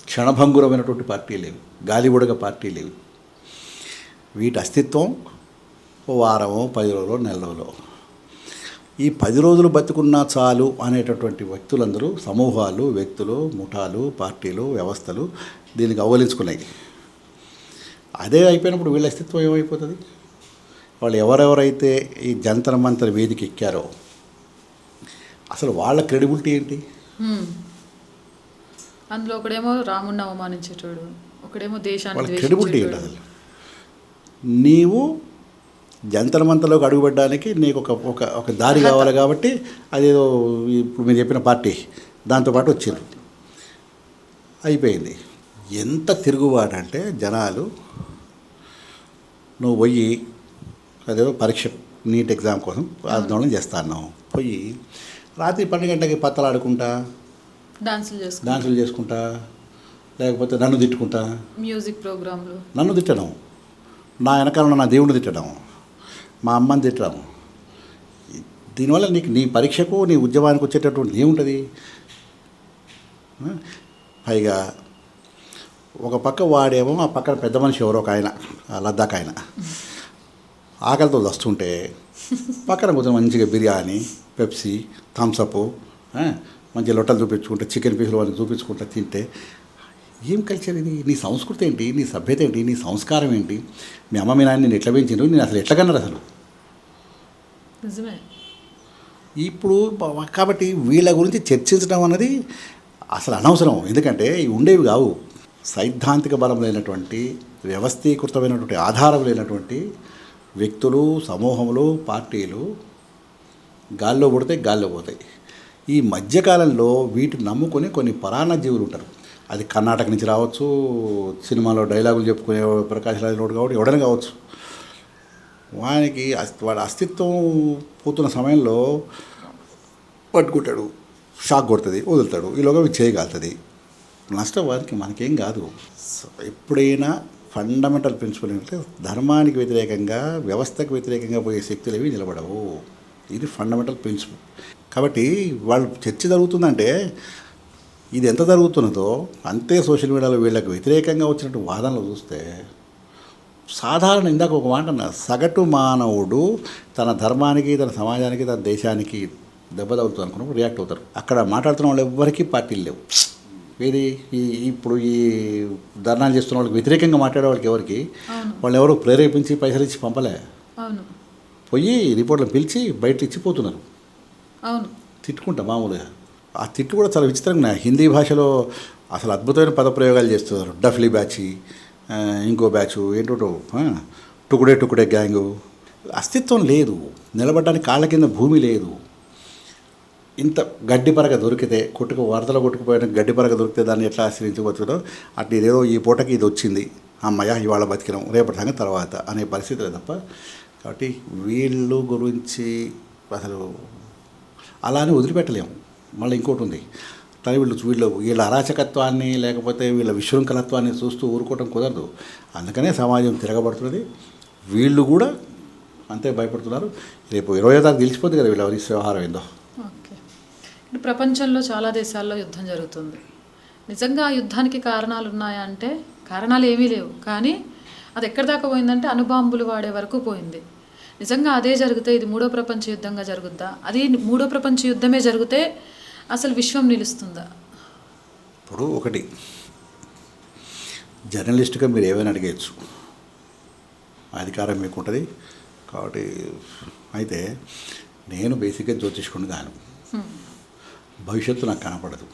క్షణభంగురమైనటువంటి పార్టీలు లేవు, గాలిబుడగ పార్టీలు లేవు. వీటి అస్తిత్వం ఓ వారమో, 10 రోజులో, నెల రోజులో. ఈ 10 రోజులు బతుకున్నా చాలు అనేటటువంటి వ్యక్తులందరూ, సమూహాలు, వ్యక్తులు, ముఠాలు, పార్టీలు, వ్యవస్థలు దీనికి అవలించుకున్నాయి. అదే అయిపోయినప్పుడు వీళ్ళ అస్తిత్వం ఏమైపోతుంది? వాళ్ళు ఎవరెవరైతే ఈ జంతర్ మంతర్ వేదిక ఎక్కారో అసలు వాళ్ళ క్రెడిబిలిటీ ఏంటి? అందులో ఒకడేమో రాముడిని అవమానించేటోడు, ఒకడేమో దేశాన్ని వాళ్ళ క్రెడిబిలిటీ ఏంటి అసలు? నీవు జంతర్ మంతర్లోకి అడుగుపెట్టడానికి నీకు ఒక దారి కావాలి కాబట్టి అదేదో ఇప్పుడు మీరు చెప్పిన పార్టీ దాంతోపాటు వచ్చింది, అయిపోయింది. ఎంత తిరుగుబాటు అంటే జనాలు, నువ్వు పోయి అదేదో పరీక్ష నీట్ ఎగ్జామ్ కోసం ఆందోళన చేస్తాను, పోయి రాత్రి 12 గంటలకి పత్తలు ఆడుకుంటా, డాన్సులు చేసుకుంటా, లేకపోతే నన్ను తిట్టుకుంటా, మ్యూజిక్ ప్రోగ్రాంలు, నన్ను తిట్టడం, నా వెనకాల నా దేవుడిని తిట్టడం, మా అమ్మని తిట్టడం. దీనివల్ల నీకు నీ పరీక్షకు, నీ ఉద్యమానికి వచ్చేటటువంటి ఏముంటుంది? పైగా ఒక పక్క వాడేమో, ఆ పక్కన పెద్ద మనిషి ఎవరో ఒక ఆయన, లద్దాఖ్ ఆయన ఆకలితో వస్తుంటే పక్కన కొంచెం మంచిగా బిర్యానీ, పెప్సీ, థమ్సప్, మంచి లొట్టలు చూపించుకుంటే, చికెన్ పీసులు అని చూపించుకుంటా తింటే ఏం కల్చర్ ఇది? నీ సంస్కృతి ఏంటి? నీ సభ్యత ఏంటి? నీ సంస్కారం ఏంటి? మీ అమ్మ మీ నాన్న నేను ఎట్లా పెంచిండ్రు? నేను అసలు ఎట్లా కన్నారు అసలు? నిజమే. ఇప్పుడు కాబట్టి వీళ్ళ గురించి చర్చించడం అన్నది అసలు అనవసరం. ఎందుకంటే ఇవి ఉండేవి కావు. సైద్ధాంతిక బలం లేనటువంటి, వ్యవస్థీకృతమైనటువంటి ఆధారం లేనటువంటి వ్యక్తులు, సమూహములు, పార్టీలు గాల్లో పడితే గాల్లో పోతాయి. ఈ మధ్యకాలంలో వీటిని నమ్ముకొని కొన్ని పరాన్న జీవులు ఉంటారు. అది కర్ణాటక నుంచి రావచ్చు, సినిమాలో డైలాగులు చెప్పుకునే ప్రకాష్ రాజ్ లోడ్ కాబట్టి ఎవడైనా కావచ్చు. వాడి అస్తిత్వం పోతున్న సమయంలో పట్టుకుంటాడు, షాక్ కొడుతుంది, వదులుతాడు, ఈలోగా చేయగలుగుతుంది. నష్టం వారికి, మనకేం కాదు. ఎప్పుడైనా ఫండమెంటల్ ప్రిన్సిపల్ ఏంటంటే ధర్మానికి వ్యతిరేకంగా, వ్యవస్థకు వ్యతిరేకంగా పోయే శక్తులు ఏవి నిలబడవు. ఇది ఫండమెంటల్ ప్రిన్సిపల్. కాబట్టి వాళ్ళు చర్చ జరుగుతుందంటే ఇది ఎంత జరుగుతున్నదో అంతే సోషల్ మీడియాలో వీళ్ళకి వ్యతిరేకంగా వచ్చినట్టు వాదనలు చూస్తే సాధారణ, ఇందాక ఒక మాట అన్న, సగటు మానవుడు తన ధర్మానికి, తన సమాజానికి, తన దేశానికి దెబ్బ తగులుతుంది అనుకున్నప్పుడు రియాక్ట్ అవుతారు. అక్కడ మాట్లాడుతున్న వాళ్ళు ఎవ్వరికీ పార్టీలు లేవు. ఇది ఇప్పుడు ఈ ధర్నాలు చేస్తున్న వాళ్ళకి వ్యతిరేకంగా మాట్లాడే వాళ్ళకి ఎవరికి, వాళ్ళు ఎవరు ప్రేరేపించి పైసలు ఇచ్చి పంపలే, పోయి రిపోర్ట్లను పిలిచి బయట ఇచ్చిపోతున్నారు. తిట్టుకుంటా మామూలుగా. ఆ తిట్టు కూడా చాలా విచిత్రంగా హిందీ భాషలో అసలు అద్భుతమైన పదప్రయోగాలు చేస్తున్నారు. డఫ్లీ బ్యాచ్, ఇంకో బ్యాచ్, ఏంటో టుకుడే టుకుడే గ్యాంగు. అస్తిత్వం లేదు, నిలబడడానికి కాళ్ళ కింద భూమి లేదు. ఇంత గడ్డి పరగ దొరికితే, వరదలో కొట్టుకుపోయిన గడ్డి పరగ దొరికితే దాన్ని ఎట్లా ఆశ్రయించబోతుందో అట్లా ఇదేదో ఈ పూటకి ఇది వచ్చింది, అమ్మయ్య ఇవాళ బతికినాం, రేపటి సంగతి తర్వాత అనే పరిస్థితులే తప్ప. కాబట్టి వీళ్ళు గురించి అసలు అలానే వదిలిపెట్టలేము. మళ్ళీ ఇంకోటి ఉంది, కానీ వీళ్ళ అరాచకత్వాన్ని, లేకపోతే వీళ్ళ విశృంఖలత్వాన్ని చూస్తూ ఊరుకోవటం కుదరదు. అందుకనే సమాజం తిరగబడుతున్నది. వీళ్ళు కూడా అంతే భయపడుతున్నారు. రేపు 20వ తారీఖు తెలిసిపోతుంది కదా వీళ్ళ వ్యవహారం ఏందో. ఓకే, ఇప్పుడు ప్రపంచంలో చాలా దేశాల్లో యుద్ధం జరుగుతుంది. నిజంగా ఆ యుద్ధానికి కారణాలు ఉన్నాయా అంటే కారణాలు ఏమీ లేవు. కానీ అది ఎక్కడి దాకా పోయిందంటే అణుబాంబులు వాడే వరకు పోయింది. నిజంగా అదే జరిగితే ఇది మూడో ప్రపంచ యుద్ధంగా జరుగుద్దా? అది మూడో ప్రపంచ యుద్ధమే జరిగితే అసలు విశ్వం నిలుస్తుందా? ఇప్పుడు ఒకటి, జర్నలిస్ట్గా మీరు ఏమైనా అడిగేయచ్చు, అధికారం మీకు ఉంటుంది కాబట్టి. అయితే నేను బేసిక్గా జ్యోతిష్కుని గాను, భవిష్యత్తు నాకు కనపడదు.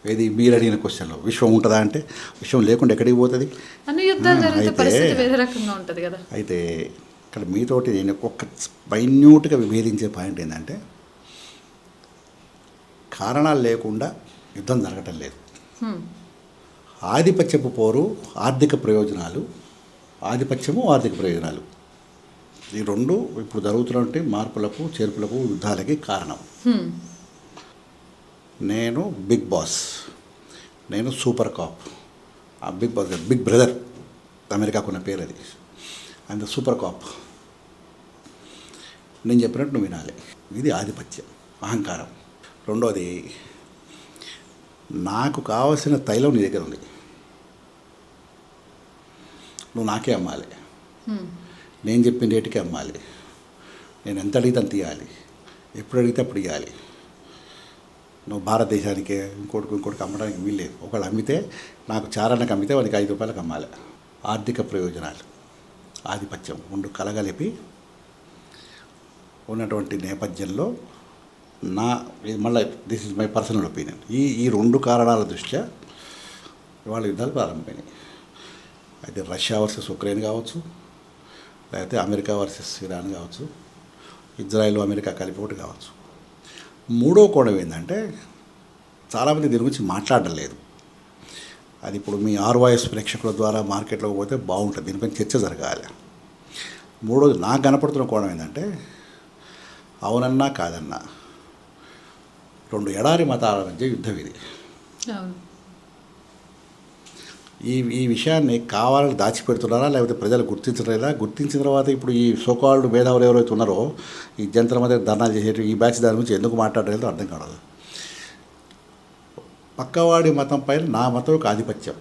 ఏది మీరు అడిగిన క్వశ్చన్లో విశ్వం ఉంటుందా అంటే విశ్వం లేకుండా ఎక్కడికి పోతుంది? అన్ని యుద్ధాలు జరిగితే పరిస్థితి వేరే రకంగా ఉంటుంది కదా. అయితే ఇక్కడ మీతోటి నేను ఒక మైన్యూట్గా విభేదించే పాయింట్ ఏంటంటే, కారణాలు లేకుండా యుద్ధం జరగటం లేదు. ఆధిపత్యపు పోరు, ఆర్థిక ప్రయోజనాలు, ఆధిపత్యము ఆర్థిక ప్రయోజనాలు, ఈ రెండు ఇప్పుడు జరుగుతున్నటువంటి మార్పులకు చేర్పులకు యుద్ధాలకి కారణం. నేను బిగ్ బాస్, నేను సూపర్ కాప్. ఆ బిగ్ బాస్ బిగ్ బ్రదర్, అమెరికాకు ఉన్న పేరు అది. అండ్ సూపర్ కాప్, నేను చెప్పినట్టు నువ్వు వినాలి. ఇది ఆధిపత్యం, అహంకారం. రెండోది, నాకు కావలసిన తైలం నీ దగ్గర ఉంది, నువ్వు నాకే అమ్మాలి, నేను చెప్పిన రేటుకే అమ్మాలి, నేను ఎంత అడిగితే అంత ఇవ్వాలి, ఎప్పుడు అడిగితే అప్పుడు ఇవ్వాలి. నువ్వు భారతదేశానికి ఇంకోటికి అమ్మడానికి వీల్లేదు. ఒకళ్ళు అమ్మితే, నాకు చారానికి అమ్మితే వాడికి 5 రూపాయలకు అమ్మాలి. ఆర్థిక ప్రయోజనాలు, ఆధిపత్యం రెండు కలగలిపి ఉన్నటువంటి నేపథ్యంలో మళ్ళీ this is my personal opinion, ఈ రెండు కారణాల దృష్ట్యా ఇవాళ యుద్ధాలు ప్రారంభమైనాయి. అయితే రష్యా వర్సెస్ ఉక్రెయిన్ కావచ్చు, లేకపోతే అమెరికా వర్సెస్ ఇరాన్ కావచ్చు, ఇజ్రాయెల్ అమెరికా కలిపి ఒకటి కావచ్చు. మూడో కోణం ఏంటంటే, చాలామంది దీని గురించి మాట్లాడడం లేదు. అది ఇప్పుడు మీ ఆర్వాయిస్ ప్రేక్షకుల ద్వారా మార్కెట్లోకి పోతే బాగుంటుంది, దీనిపైన చర్చ జరగాలి. మూడోది నాకు కనపడుతున్న కోణం ఏంటంటే, అవునన్నా కాదన్నా రెండు ఎడారి మతాల మధ్య యుద్ధం ఇది. ఈ విషయాన్ని కావాలని దాచిపెడుతున్నారా, లేకపోతే ప్రజలు గుర్తించలేదా? గుర్తించిన తర్వాత ఇప్పుడు ఈ సోకాల్డ్ మేధావులు ఎవరైతే ఉన్నారో, ఈ జంతర్ మధ్య ధర్నాలు చేసేటి ఈ బ్యాచ్ దాని గురించి ఎందుకు మాట్లాడలేదో అర్థం కాదు. పక్కవాడి మతం పైన నా మతం యొక్క ఆధిపత్యం,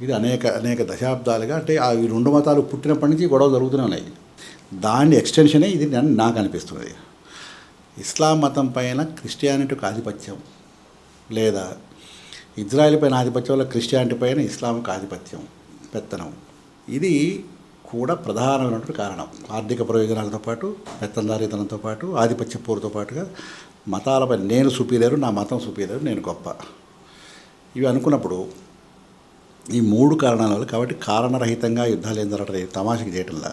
ఇది అనేక దశాబ్దాలుగా, అంటే ఈ రెండు మతాలు పుట్టినప్పటి నుంచి గొడవలు జరుగుతూనే ఉన్నాయి. దాని ఎక్స్టెన్షనే ఇది నాకు అనిపిస్తుంది. ఇస్లాం మతం పైన క్రిస్టియానిటీకి ఆధిపత్యం, లేదా ఇజ్రాయెల్ పైన ఆధిపత్యంలో క్రిస్టియానిటీ పైన ఇస్లాంకి ఆధిపత్యం, పెత్తనం, ఇది కూడా ప్రధానమైనటువంటి కారణం. ఆర్థిక ప్రయోజనాలతో పాటు, పెత్తందారీతనంతో పాటు, ఆధిపత్య పోరుతో పాటుగా మతాలపై నేను సుపీరియరు, నా మతం సుపీరియరు, నేను గొప్ప, ఇవి అనుకున్నప్పుడు ఈ మూడు కారణాల వల్ల. కాబట్టి కారణరహితంగా యుద్ధాలు ఏం జరగలేదు, తమాషకి చేయటంలా.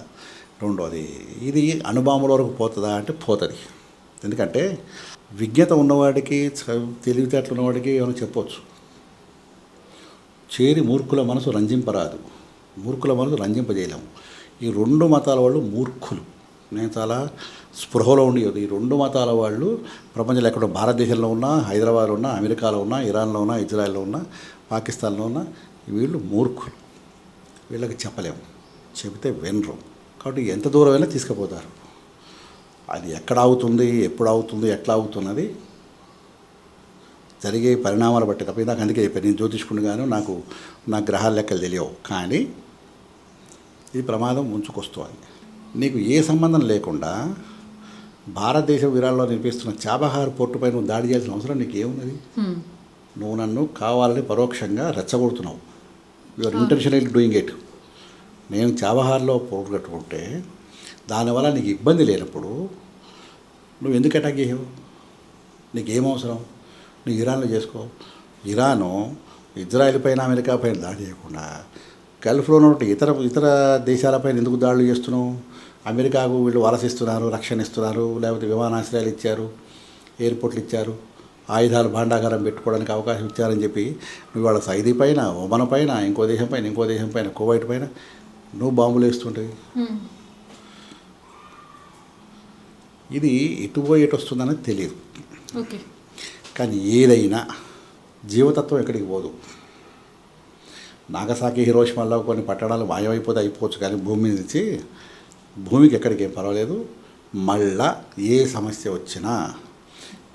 రెండోది, ఇది అణుబాంబుల వరకు పోతుందా అంటే పోతుంది. ఎందుకంటే విజ్ఞత ఉన్నవాడికి, తెలివితేటలు ఉన్నవాడికి ఏమైనా చెప్పవచ్చు, చేరి మూర్ఖుల మనసు రంజింపరాదు, మూర్ఖుల మనసు రంజింపజేయలేము. ఈ రెండు మతాల వాళ్ళు మూర్ఖులు. నేను చాలా స్పృహలో ఉండేది. ఈ రెండు మతాల వాళ్ళు ప్రపంచంలో ఎక్కడో, భారతదేశంలో ఉన్నా, హైదరాబాద్లో ఉన్నా, అమెరికాలో ఉన్నా, ఇరాన్లో ఉన్నా, ఇజ్రాయెల్లో ఉన్నా, పాకిస్తాన్లో ఉన్నా, వీళ్ళు మూర్ఖులు. వీళ్ళకి చెప్పలేము, చెబితే వినరు. కాబట్టి ఎంత దూరమైనా తీసుకుపోతారు. అది ఎక్కడ అవుతుంది, ఎప్పుడు అవుతుంది, ఎట్లా అవుతున్నది జరిగే పరిణామాలు బట్టి తప్ప. నాకు అందుకే చెప్పాను, నేను జ్యోతిష్కునిగాను, నా గ్రహాల లెక్కలు తెలియవు, కానీ ఇది ప్రమాదం ఉంచుకొస్తుంది. నీకు ఏ సంబంధం లేకుండా భారతదేశం ఇరాన్లో నిర్మిస్తున్న చాబహార్ పోర్టుపై నువ్వు దాడి చేయాల్సిన అవసరం నీకు ఏమున్నది? నువ్వు నన్ను కావాలని పరోక్షంగా రెచ్చగొడుతున్నావు. Your intentionally doing it. నేను చాబహార్లో పోర్టు కట్టుకుంటే దానివల్ల నీకు ఇబ్బంది లేనప్పుడు నువ్వు ఎందుకు అటాక్ చేయవు? నీకేం అవసరం? నువ్వు ఇరాన్లో చేసుకో. ఇరాను ఇజ్రాయెల్ పైన, అమెరికా పైన దాడి చేయకుండా గల్ఫ్లో ఉన్నటువంటి ఇతర దేశాలపైన ఎందుకు దాడులు చేస్తున్నావు? అమెరికాకు వీళ్ళు వలసిస్తున్నారు, రక్షణ ఇస్తున్నారు, లేకపోతే విమానాశ్రయాలు ఇచ్చారు, ఎయిర్పోర్ట్లు ఇచ్చారు, ఆయుధాలు భాండాగారం పెట్టుకోవడానికి అవకాశం ఇచ్చారని చెప్పి నువ్వు వాళ్ళ సౌదీ పైన, ఒమన్ పైన, ఇంకో దేశం పైన, కువైట్ పైన నువ్వు బాంబులు వేస్తుంటాయి. ఇది ఎటు పోయి ఎటు వస్తుందనేది తెలియదు. ఓకే, కానీ ఏదైనా జీవతత్వం ఎక్కడికి పోదు. నాగసాకి, హిరోషిమాలో కొన్ని పట్టణాలు మాయమైపోతే అయిపోవచ్చు, కానీ భూమి నుంచి భూమికి ఎక్కడికి ఏం పర్వాలేదు. మళ్ళా ఏ సమస్య వచ్చినా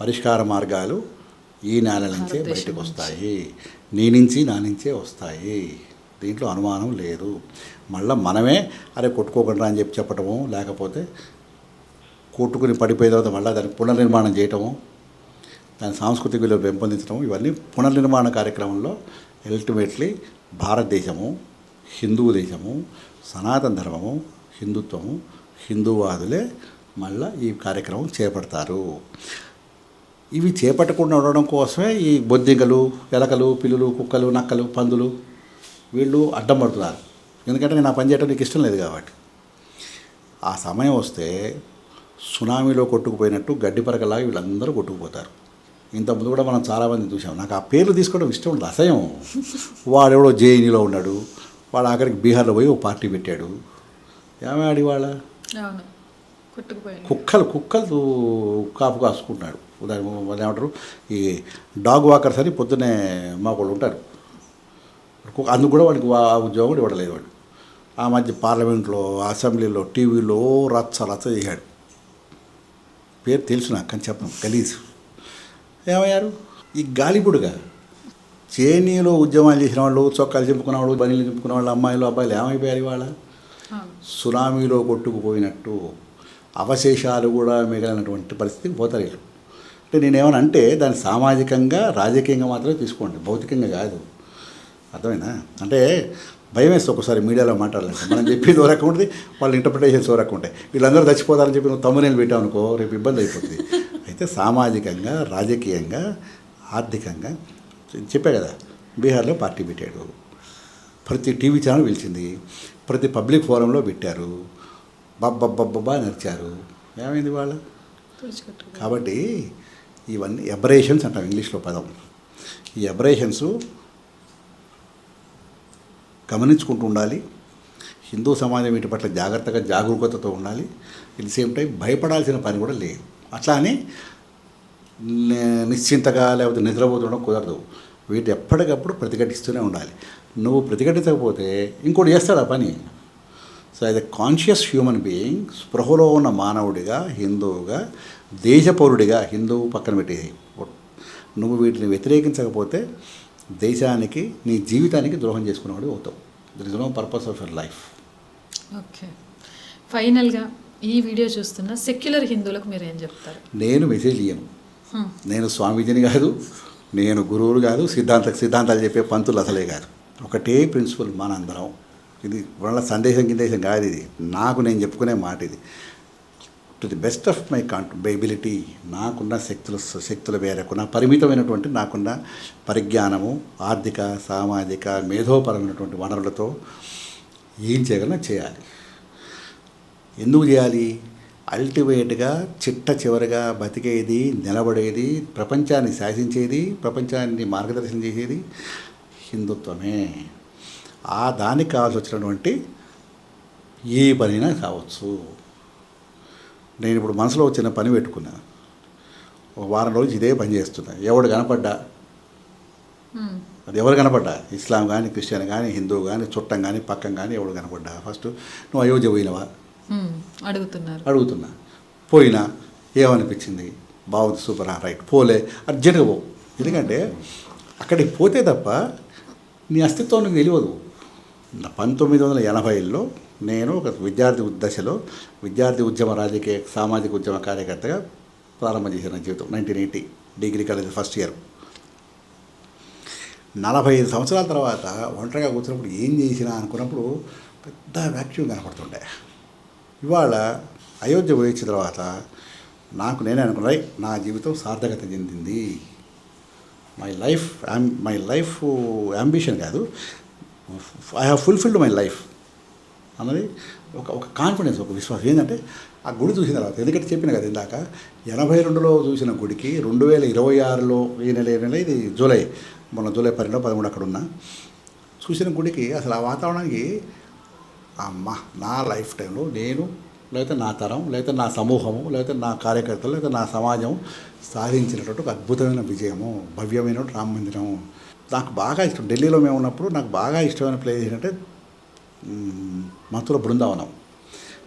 పరిష్కార మార్గాలు ఈ నేల నుంచే బయటకు వస్తాయి, నీ నుంచి నా నుంచే వస్తాయి. దీంట్లో అనుమానం లేదు. మళ్ళీ మనమే అరే కొట్టుకోకుండా అని చెప్పి చెప్పటము, లేకపోతే కొట్టుకుని పడిపోయిన తర్వాత మళ్ళీ దాన్ని పునర్నిర్మాణం చేయటము, దాని సాంస్కృతిక విలువలు పెంపొందించడం, ఇవన్నీ పునర్నిర్మాణ కార్యక్రమంలో అల్టిమేట్లీ భారతదేశము, హిందూ దేశము, సనాతన ధర్మము, హిందుత్వము, హిందూవాదులే మళ్ళీ ఈ కార్యక్రమం చేపడతారు. ఇవి చేపట్టకుండా ఉండడం కోసమే ఈ బొద్దింకలు, ఎలకలు, పిల్లులు, కుక్కలు, నక్కలు, పందులు వీళ్ళు అడ్డం పడుతున్నారు. ఎందుకంటే నేను ఆ పని చేయడం నీకు ఇష్టం లేదు కాబట్టి. ఆ సమయం వస్తే సునామీలో కొట్టుకుపోయినట్టు గడ్డి పరకలాగా వీళ్ళందరూ కొట్టుకుపోతారు. ఇంతకుముందు కూడా మనం చాలామంది చూసాం. నాకు ఆ పేర్లు తీసుకోవడం ఇష్టం ఉండదు, అసహ్యం. వాడెవడో జేఎన్యూలో ఉన్నాడు, వాడు ఆఖరికి బీహార్లో పోయి ఒక పార్టీ పెట్టాడు. ఏమాడి వాళ్ళ కుక్కలు కాపు కాసుకుంటున్నాడు. దాని ఏమంటారు, ఈ డాగ్ వాకర్స్ అని పొద్దున్నే మాకు ఉంటారు. అందుకు కూడా వాడికి ఆ ఉద్యోగం కూడా ఇవ్వడలేదు వాడు. ఆ మధ్య పార్లమెంట్లో, అసెంబ్లీలో, టీవీలో రచ్చ చేశాడు. పేరు తెలుసు నాకు, కానీ చెప్పను, గలీజ్. ఏమయ్యారు ఈ గాలిపుడుగా? చేనీలో ఉద్యమాలు చేసిన వాళ్ళు, చొక్కాలు చింపుకున్న వాళ్ళు, బనీలు చింపుకున్న వాళ్ళు, అమ్మాయిలు అబ్బాయిలు ఏమైపోయారు ఇవాళ? సునామీలో కొట్టుకుపోయినట్టు అవశేషాలు కూడా మిగిలినటువంటి పరిస్థితికి పోతారు వీళ్ళు. అంటే నేనేమన్నా అంటే దాన్ని సామాజికంగా, రాజకీయంగా మాత్రమే తీసుకోండి, భౌతికంగా కాదు. అర్థమైనా? అంటే భయం వేస్తే ఒకసారి మీడియాలో మాట్లాడాలంటే మనం చెప్పింది ఓ రకం ఉంటుంది, వాళ్ళ ఇంటర్ప్రిటేషన్స్ ఓ రకం ఉంటాయి. వీళ్ళందరూ చచ్చిపోతారని చెప్పి నువ్వు తమ్మునేలు పెట్టావు అనుకో, రేపు ఇబ్బంది అయిపోతుంది. అయితే సామాజికంగా, రాజకీయంగా, ఆర్థికంగా చెప్పే కదా, బీహార్లో పార్టీ పెట్టాడు, ప్రతి టీవీ ఛానల్ పిలిచింది, ప్రతి పబ్లిక్ ఫోరంలో పెట్టారు, బబ్బబ్బబ్బబ్బా నడిచారు. ఏమైంది వాళ్ళ? కాబట్టి ఇవన్నీ ఎబరేషన్స్ అంటాం ఇంగ్లీష్లో పదం. ఈ ఎబరేషన్స్ గమనించుకుంటూ ఉండాలి. హిందూ సమాజం వీటి పట్ల జాగ్రత్తగా, జాగరూకతతో ఉండాలి. ఎట్ ది సేమ్ టైం భయపడాల్సిన పని కూడా లేదు. అట్లా అని నిశ్చింతగా లేకపోతే నిద్రపోతుండడం కుదరదు. వీటి ఎప్పటికప్పుడు ప్రతిఘటిస్తూనే ఉండాలి. నువ్వు ప్రతిఘటించకపోతే ఇంకోటి చేస్తాడు ఆ పని. So as a conscious human being, స్పృహలో ఉన్న మానవుడిగా, హిందువుగా, దేశ పౌరుడిగా, హిందువు పక్కన పెట్టేది, నువ్వు వీటిని వ్యతిరేకించకపోతే దేశానికి, నీ జీవితానికి ద్రోహం చేసుకునేవాడు అవుతావు. There is no purpose of your life. Okay, ఫైనల్గా ఈ వీడియో చూస్తున్న సెక్యులర్ హిందువులకు మీరు ఏం చెప్తారు? నేను మెసేజ్ ఇయ్యను. నేను స్వామీజీని కాదు, నేను గురువులు కాదు, సిద్ధాంతాలు చెప్పే పంతులు అసలే కాదు. ఒకటే ప్రిన్సిపల్ మనందరం. ఇది వాళ్ళ సందేశం కిందేశం కాదు, ఇది నాకు నేను చెప్పుకునే మాట. ఇది to the best of my ability, నాకున్న శక్తుల మేరకు, నా పరిమితమైనటువంటి నాకున్న పరిజ్ఞానము, ఆర్థిక, సామాజిక, మేధోపరమైనటువంటి వనరులతో ఏం చేయగలనో చేయాలి. ఎందుకు చేయాలి? అల్టిమేట్గా చిట్ట చివరిగా బతికేది, నిలబడేది, ప్రపంచాన్ని శాసించేది, ప్రపంచాన్ని మార్గదర్శనం చేసేది హిందుత్వమే. దానికి కావాల్సి వచ్చినటువంటి ఏ పనైనా కావచ్చు. నేను ఇప్పుడు మనసులో వచ్చిన పని పెట్టుకున్నా, ఒక వారం రోజులు ఇదే పని చేస్తున్నా. ఎవడు కనపడ్డా, అది ఎవరు కనపడ్డా, ఇస్లాం కానీ, క్రిస్టియన్ కానీ, హిందువు కానీ, చుట్టం కానీ, పక్కం కానీ, ఎవడు కనపడ్డా ఫస్ట్ నువ్వు అయోధ్య పోయినవా అడుగుతున్నా. పోయినా ఏమనిపించింది? బాగుంది, సూపర్, రైట్. పోలే, అర్జెంట్గా పో. ఎందుకంటే అక్కడికి పోతే తప్ప నీ అస్తిత్వం నీకు తెలియదు. 1980లో నేను ఒక విద్యార్థి ఉద్యమ రాజకీయ సామాజిక ఉద్యమ కార్యకర్తగా ప్రారంభం చేసిన జీవితం. 1980 డిగ్రీ కాలేజ్ ఫస్ట్ ఇయర్. 45 సంవత్సరాల తర్వాత ఒంటరిగా కూర్చున్నప్పుడు ఏం చేసినా అనుకున్నప్పుడు పెద్ద వ్యాక్యూమ్ కనపడుతుండే. ఇవాళ అయోధ్య పోయించిన తర్వాత నేనే అనుకున్నా, నా జీవితం సార్థకత చెందింది. మై లైఫ్ అంబిషన్ కాదు, I have fulfilled my life అన్నది ఒక కాన్ఫిడెన్స్, ఒక విశ్వాసం. ఏంటంటే ఆ గుడి చూసిన తర్వాత, ఎందుకంటే చెప్పిన కదా ఇందాక, 82లో చూసిన గుడికి 2026లో ఈ నెల ఇది జూలై 12, 13 అక్కడ ఉన్నా చూసిన గుడికి అసలు ఆ వాతావరణానికి నా లైఫ్ టైంలో నేను, లేకపోతే నా తరం, లేకపోతే నా సమూహము, లేకపోతే నా కార్యకర్తలు, లేకపోతే నా సమాజం సాధించినటువంటి ఒక అద్భుతమైన విజయము, భవ్యమైన రామ మందిరం. నాకు బాగా ఇష్టం. ఢిల్లీలో మేము ఉన్నప్పుడు నాకు బాగా ఇష్టమైన ప్లేస్ ఏంటంటే మథుర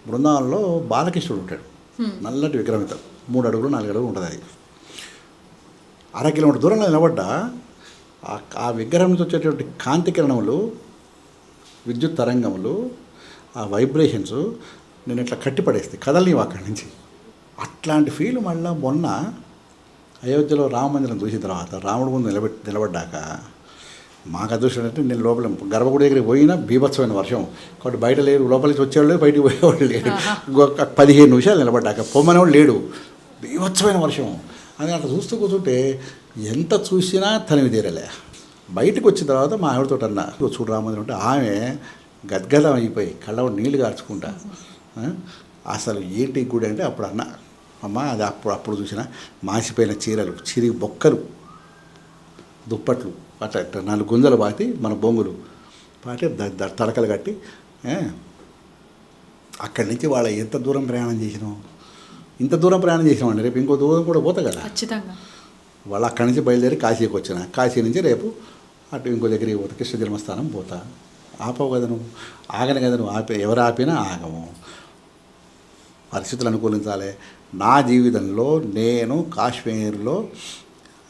బృందావనంలో బాలకృష్ణుడు ఉంటాడు. నల్లటి విగ్రహం, 3 అడుగులు 4 అడుగులు ఉంటుంది. అది 1/2 కిలోమీటర్ దూరంలో నిలబడ్డా ఆ విగ్రహం నుంచి వచ్చేటువంటి కాంతి కిరణములు విద్యుత్ తరంగములు ఆ వైబ్రేషన్స్ నేను ఇట్లా కట్టిపడేస్తాయి, కదలనివి అక్కడి నుంచి. అట్లాంటి ఫీల్ మళ్ళీ మొన్న అయోధ్యలో రామ మందిరం చూసిన తర్వాత రాముడు ముందు నిలబడ్డాక మాకు అదృష్టం అంటే నేను లోపల గర్భగుడి దగ్గరికి పోయినా బీభత్సమైన వర్షం, కాబట్టి బయట లేరు, లోపలికి వచ్చేవాళ్ళు లేరు, బయటికి పోయేవాళ్ళు లేరు. 15 నిమిషాలు నిలబడ్డాక పొమ్మనేవాడు లేడు, బీభత్సమైన వర్షం. అది అట్లా చూస్తూ కూర్చుంటే ఎంత చూసినా తనివి తీరలే. బయటకు వచ్చిన తర్వాత మా ఆవిడతో అన్న చూడు రామందిరం అంటే ఆమె గద్గదం అయిపోయి కళ్ళ నీళ్లు కార్చుకుంటా అసలు ఏంటి గుడి అంటే అప్పుడు అన్న అమ్మ అది అప్పుడు చూసిన మాసిపోయిన చీరలు, చిరిగి బొక్కలు, దుప్పట్లు అట్లా 4 గుంజలు పాతి మన బొంగులు పాటి తడకలు కట్టి అక్కడి నుంచి వాళ్ళ ఎంత దూరం ప్రయాణం చేసినాం, ఇంత దూరం ప్రయాణం చేసినామండి. రేపు ఇంకో దూరం కూడా పోతా కదా ఖచ్చితంగా. వాళ్ళు అక్కడి నుంచి బయలుదేరి కాశీకి వచ్చిన, కాశీ నుంచి రేపు అటు ఇంకో దగ్గరికి పోతా, కృష్ణ జన్మస్థానం పోతా. ఆపవు కదా నువ్వు, ఆగను కదా నువ్వు, ఎవరు ఆపినా ఆగము. పరిస్థితులు అనుకూలించాలి. నా జీవితంలో నేను కాశ్మీర్లో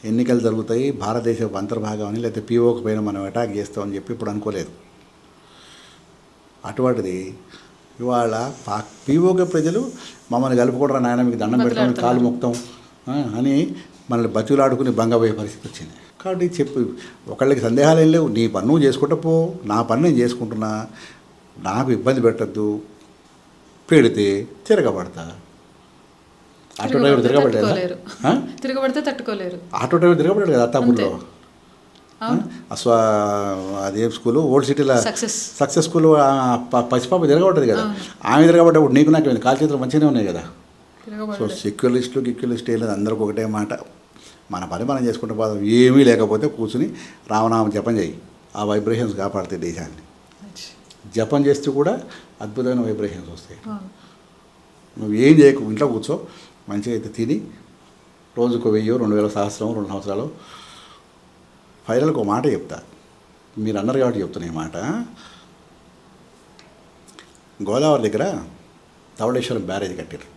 ఎన్నికలు జరుగుతాయి, భారతదేశపు అంతర్భాగం అని, లేకపోతే పీఓకి పైన మనం అటాక్ చేస్తామని చెప్పి ఇప్పుడు అనుకోలేదు. అటువంటిది ఇవాళ పీఓకే ప్రజలు మమ్మల్ని కలుపుకోవడం, నాయన మీకు దండం పెట్టుకొని కాలు మొక్తాం అని మనల్ని బతులాడుకుని బంగపోయే పరిస్థితి వచ్చింది. కాబట్టి చెప్పు, ఒకళ్ళకి సందేహాలు ఏం లేవు, నీ పని నువ్వు చేసుకుంటా పో, నా పని నేను చేసుకుంటున్నా, నాకు ఇబ్బంది పెట్టద్దు, పెడితే తిరగబడతా. ఆటో డ్రైవర్ తిరగబడితే తట్టుకోలేరు. ఆటో డ్రైవర్ తిరగబడ్డాడు కదా అత్తాపూర్లో. అదే స్కూలు ఓల్డ్ సిటీలో సక్సెస్ స్కూల్ పసిపాప తిరగబడ్డది కదా, ఆమె తిరగబడ్డప్పుడు నీకు నాకు కాలు చేతులు మంచిగానే ఉన్నాయి కదా. సో సెక్యులరిస్టులు గిక్యులరిస్టు లేదు, అందరికి ఒకటే మాట, మన పని మనం చేసుకుంటే పోదాం. ఏమీ లేకపోతే కూర్చుని రామనామ జపం చేయి, ఆ వైబ్రేషన్స్ కాపాడుతాయి దేశాన్ని. జపం చేస్తూ కూడా అద్భుతమైన వైబ్రేషన్స్ వస్తాయి. నువ్వు ఏం చేయకు, ఇంట్లో కూర్చో, మంచిగా అయితే తిని రోజుకు 1000, 2000 సంవత్సరం 2 సంవత్సరాలు. ఫైనల్కి ఒక మాట చెప్తా, మీరు అన్నారు కాబట్టి చెప్తున్నా ఈ మాట. గోదావరి దగ్గర ధవళేశ్వరం బ్యారేజ్ కట్టారు,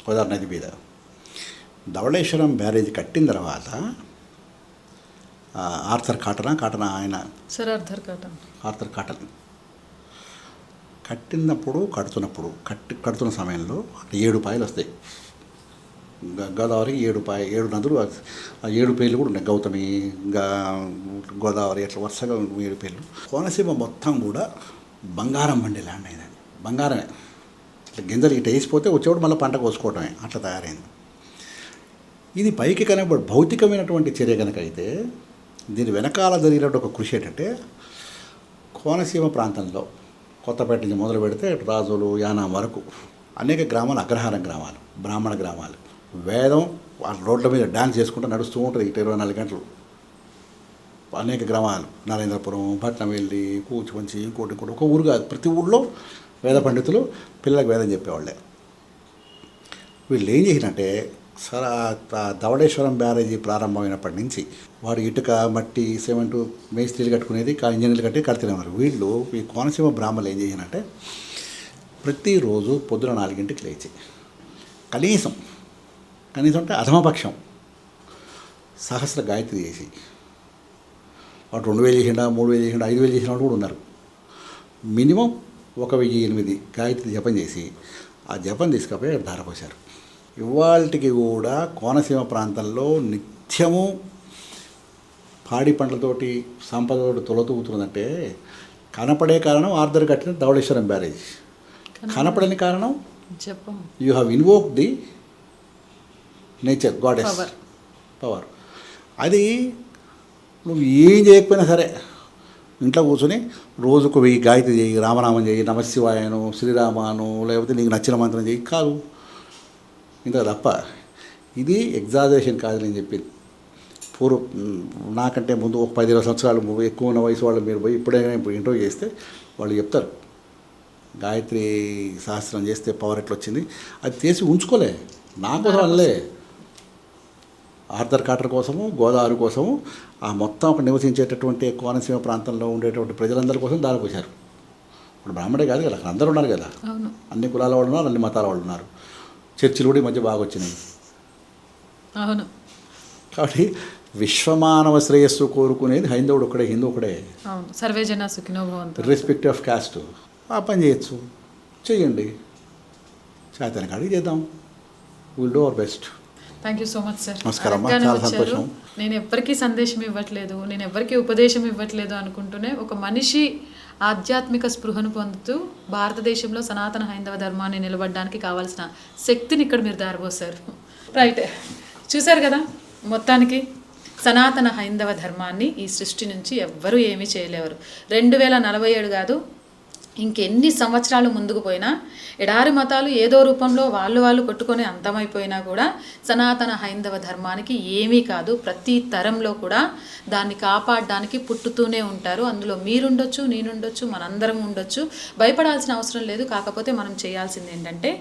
గోదావరి నది మీద. ధవళేశ్వరం బ్యారేజ్ కట్టిన తర్వాత ఆర్థర్ కాటన్ ఆయన ఆర్థర్ కాటన్ కడుతున్న సమయంలో 7 పాయలు వస్తాయి గోదావరికి. 7 నదులు, ఆ 7 పేర్లు కూడా ఉన్నాయి, గౌతమి, గోదావరి, అట్లా వరుసగా 7 పేర్లు. కోనసీమ మొత్తం కూడా బంగారం పండే ల్యాండ్ అయిందండి, బంగారమే. ఇట్లా గింజలు ఇట్లా వేసిపోతే వచ్చేవాడు మళ్ళీ పంట కోసుకోవటమే, అట్లా తయారైంది. ఇది పైకి కనుక భౌతికమైనటువంటి చర్య కనుక అయితే, దీని వెనకాల జరిగినట్టు ఒక కృషి ఏంటంటే, కోనసీమ ప్రాంతంలో కొత్తపేట నుంచి మొదలు పెడితే రాజులు, యానాం వరకు అనేక గ్రామాలు అగ్రహారం గ్రామాలు, బ్రాహ్మణ గ్రామాలు. వేదం వాళ్ళ రోడ్ల మీద డ్యాన్స్ చేసుకుంటూ నడుస్తూ ఉంటుంది 24 గంటలు. అనేక గ్రామాలు, నరేంద్రపురం, పట్నంవెల్లి, కూచిపంచి, ఇంకోటి ఒక ఊరు కాదు, ప్రతి ఊళ్ళో వేద పండితులు పిల్లలకు వేదం చెప్పేవాళ్ళే. వీళ్ళు ఏం చేసినట్టే, ధవళేశ్వరం బ్యారేజీ ప్రారంభమైనప్పటి నుంచి వాడు ఇటుక, మట్టి, సిమెంటు మేస్త్రీలు కట్టుకునేది, ఇంజనీర్లు కట్టి కడుతున్నారు. వీళ్ళు ఈ కోనసీమ బ్రాహ్మణులు ఏం చేసినట్టే, ప్రతిరోజు పొద్దున 4 గంటలకు లేచి కనీసం అంటే అధమపక్షం సహస్ర గాయత్రి చేసి, వాడు 2000 చేసిండా, 3000 చేసిండా, 5000 చేసిన వాళ్ళు కూడా ఉన్నారు. మినిమం 1008 గాయత్రి జపం చేసి ఆ జపం తీసుకపోయి ధారపోశారు. ఇవాళకి కూడా కోనసీమ ప్రాంతంలో నిత్యము పాడి పంటలతోటి సంపదతోటి తొలతూగుతుందంటే కనపడే కారణం ఆర్థర్ కట్టిన ధవళేశ్వరం బ్యారేజ్. కనపడని కారణం జపం. You have invoke the nature, goddess power. అది నువ్వు ఏం చేయకపోయినా సరే ఇంట్లో కూర్చొని రోజుకు 1000 గాయత్రి చేయి, రామనామం చేయి, నమశివాయను, శ్రీరామాను, లేకపోతే నీకు నచ్చిన మంత్రం చేయి, కాదు ఇంత తప్ప. ఇది ఎగ్జాజరేషన్ కాదు నేను చెప్పింది. నాకంటే ముందు ఒక 10-20 సంవత్సరాలు ఎక్కువ ఉన్న వయసు వాళ్ళు మీరు పోయి ఇప్పుడైనా ఇంటర్వ్యూ చేస్తే వాళ్ళు చెప్తారు, గాయత్రి శాస్త్రం చేస్తే పవర్ ఎట్లా వచ్చింది. అది చేసి ఉంచుకోలే, నా కోసం అనలే, ఆర్థర్ కాటర్ కోసము, గోదావరి కోసము, ఆ మొత్తం అక్కడ నివసించేటటువంటి కోనసీమ ప్రాంతంలో ఉండేటువంటి ప్రజలందరి కోసం దారిపోశారు. ఇప్పుడు బ్రాహ్మడే కాదు కదా, అక్కడ అందరూ ఉన్నారు కదా, అన్ని కులాల వాళ్ళు ఉన్నారు, అన్ని మతాల వాళ్ళు ఉన్నారు. చర్చిలు కూడా ఈ మధ్య బాగా వచ్చినాయి. అవును. కాబట్టి విశ్వమానవ శ్రేయస్సు కోరుకునేది హైందవుడు ఒకడే, హిందూ ఒకడే, అవును, సర్వే జన సుఖినో భవంతు. Respect of caste. ఆ పని చేయొచ్చు, చెయ్యండి, చేతన కాడికి చేద్దాం, will do our best. Thank you so much sir. నమస్కారం అమ్మా, అడగగానే చాలా వచ్చారు. సంతోషం. నేను ఎవ్వరికీ సందేశం ఇవ్వట్లేదు, నేను ఎవ్వరికీ ఉపదేశం ఇవ్వట్లేదు అనుకుంటూనే ఒక మనిషి ఆధ్యాత్మిక స్పృహను పొందుతూ భారతదేశంలో సనాతన హైందవ ధర్మాన్ని నిలబడడానికి కావాల్సిన శక్తిని ఇక్కడ మీరు దారిపోసారు. రైట్, చూశారు కదా, మొత్తానికి సనాతన హైందవ ధర్మాన్ని ఈ సృష్టి నుంచి ఎవ్వరూ ఏమీ చేయలేరు. 2047 కాదు, ఇంకెన్ని సంవత్సరాలు ముందుకు పోయినా ఎడారి మతాలు ఏదో రూపంలో వాళ్ళు కొట్టుకొని అంతమైపోయినా కూడా సనాతన హైందవ ధర్మానికి ఏమీ కాదు. ప్రతి తరంలో కూడా దాన్ని కాపాడడానికి పుట్టుతూనే ఉంటారు. అందులో మీరుండొచ్చు, నేనుండొచ్చు, మనందరం ఉండొచ్చు. భయపడాల్సిన అవసరం లేదు. కాకపోతే మనం చేయాల్సింది ఏంటంటే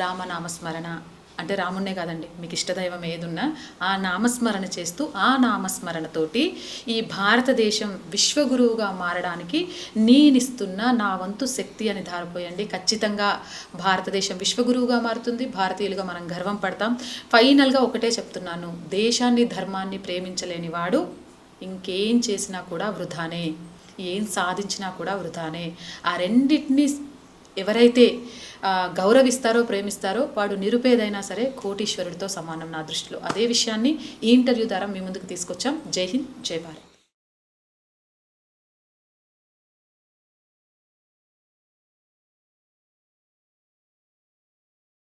రామనామస్మరణ, అంటే రామున్నే కాదండి, మీకు ఇష్టదైవం ఏదున్నా ఆ నామస్మరణ చేస్తూ ఆ నామస్మరణతోటి ఈ భారతదేశం విశ్వగురువుగా మారడానికి నేనిస్తున్న నా వంతు శక్తి అని ధారపోయండి. ఖచ్చితంగా భారతదేశం విశ్వగురువుగా మారుతుంది. భారతీయులుగా మనం గర్వం పడతాం. ఫైనల్గా ఒకటే చెప్తున్నాను, దేశాన్ని ధర్మాన్ని ప్రేమించలేని వాడు ఇంకేం చేసినా కూడా వృధానే, ఏం సాధించినా కూడా వృధానే. ఆ రెండింటినీ ఎవరైతే గౌరవిస్తారో, ప్రేమిస్తారో వాడు నిరుపేదైనా సరే కోటీశ్వరుడితో సమానం నా దృష్టిలో. అదే విషయాన్ని ఈ ఇంటర్వ్యూ ద్వారా మీ ముందుకు తీసుకొచ్చాం. జై హింద్, జై భారత్.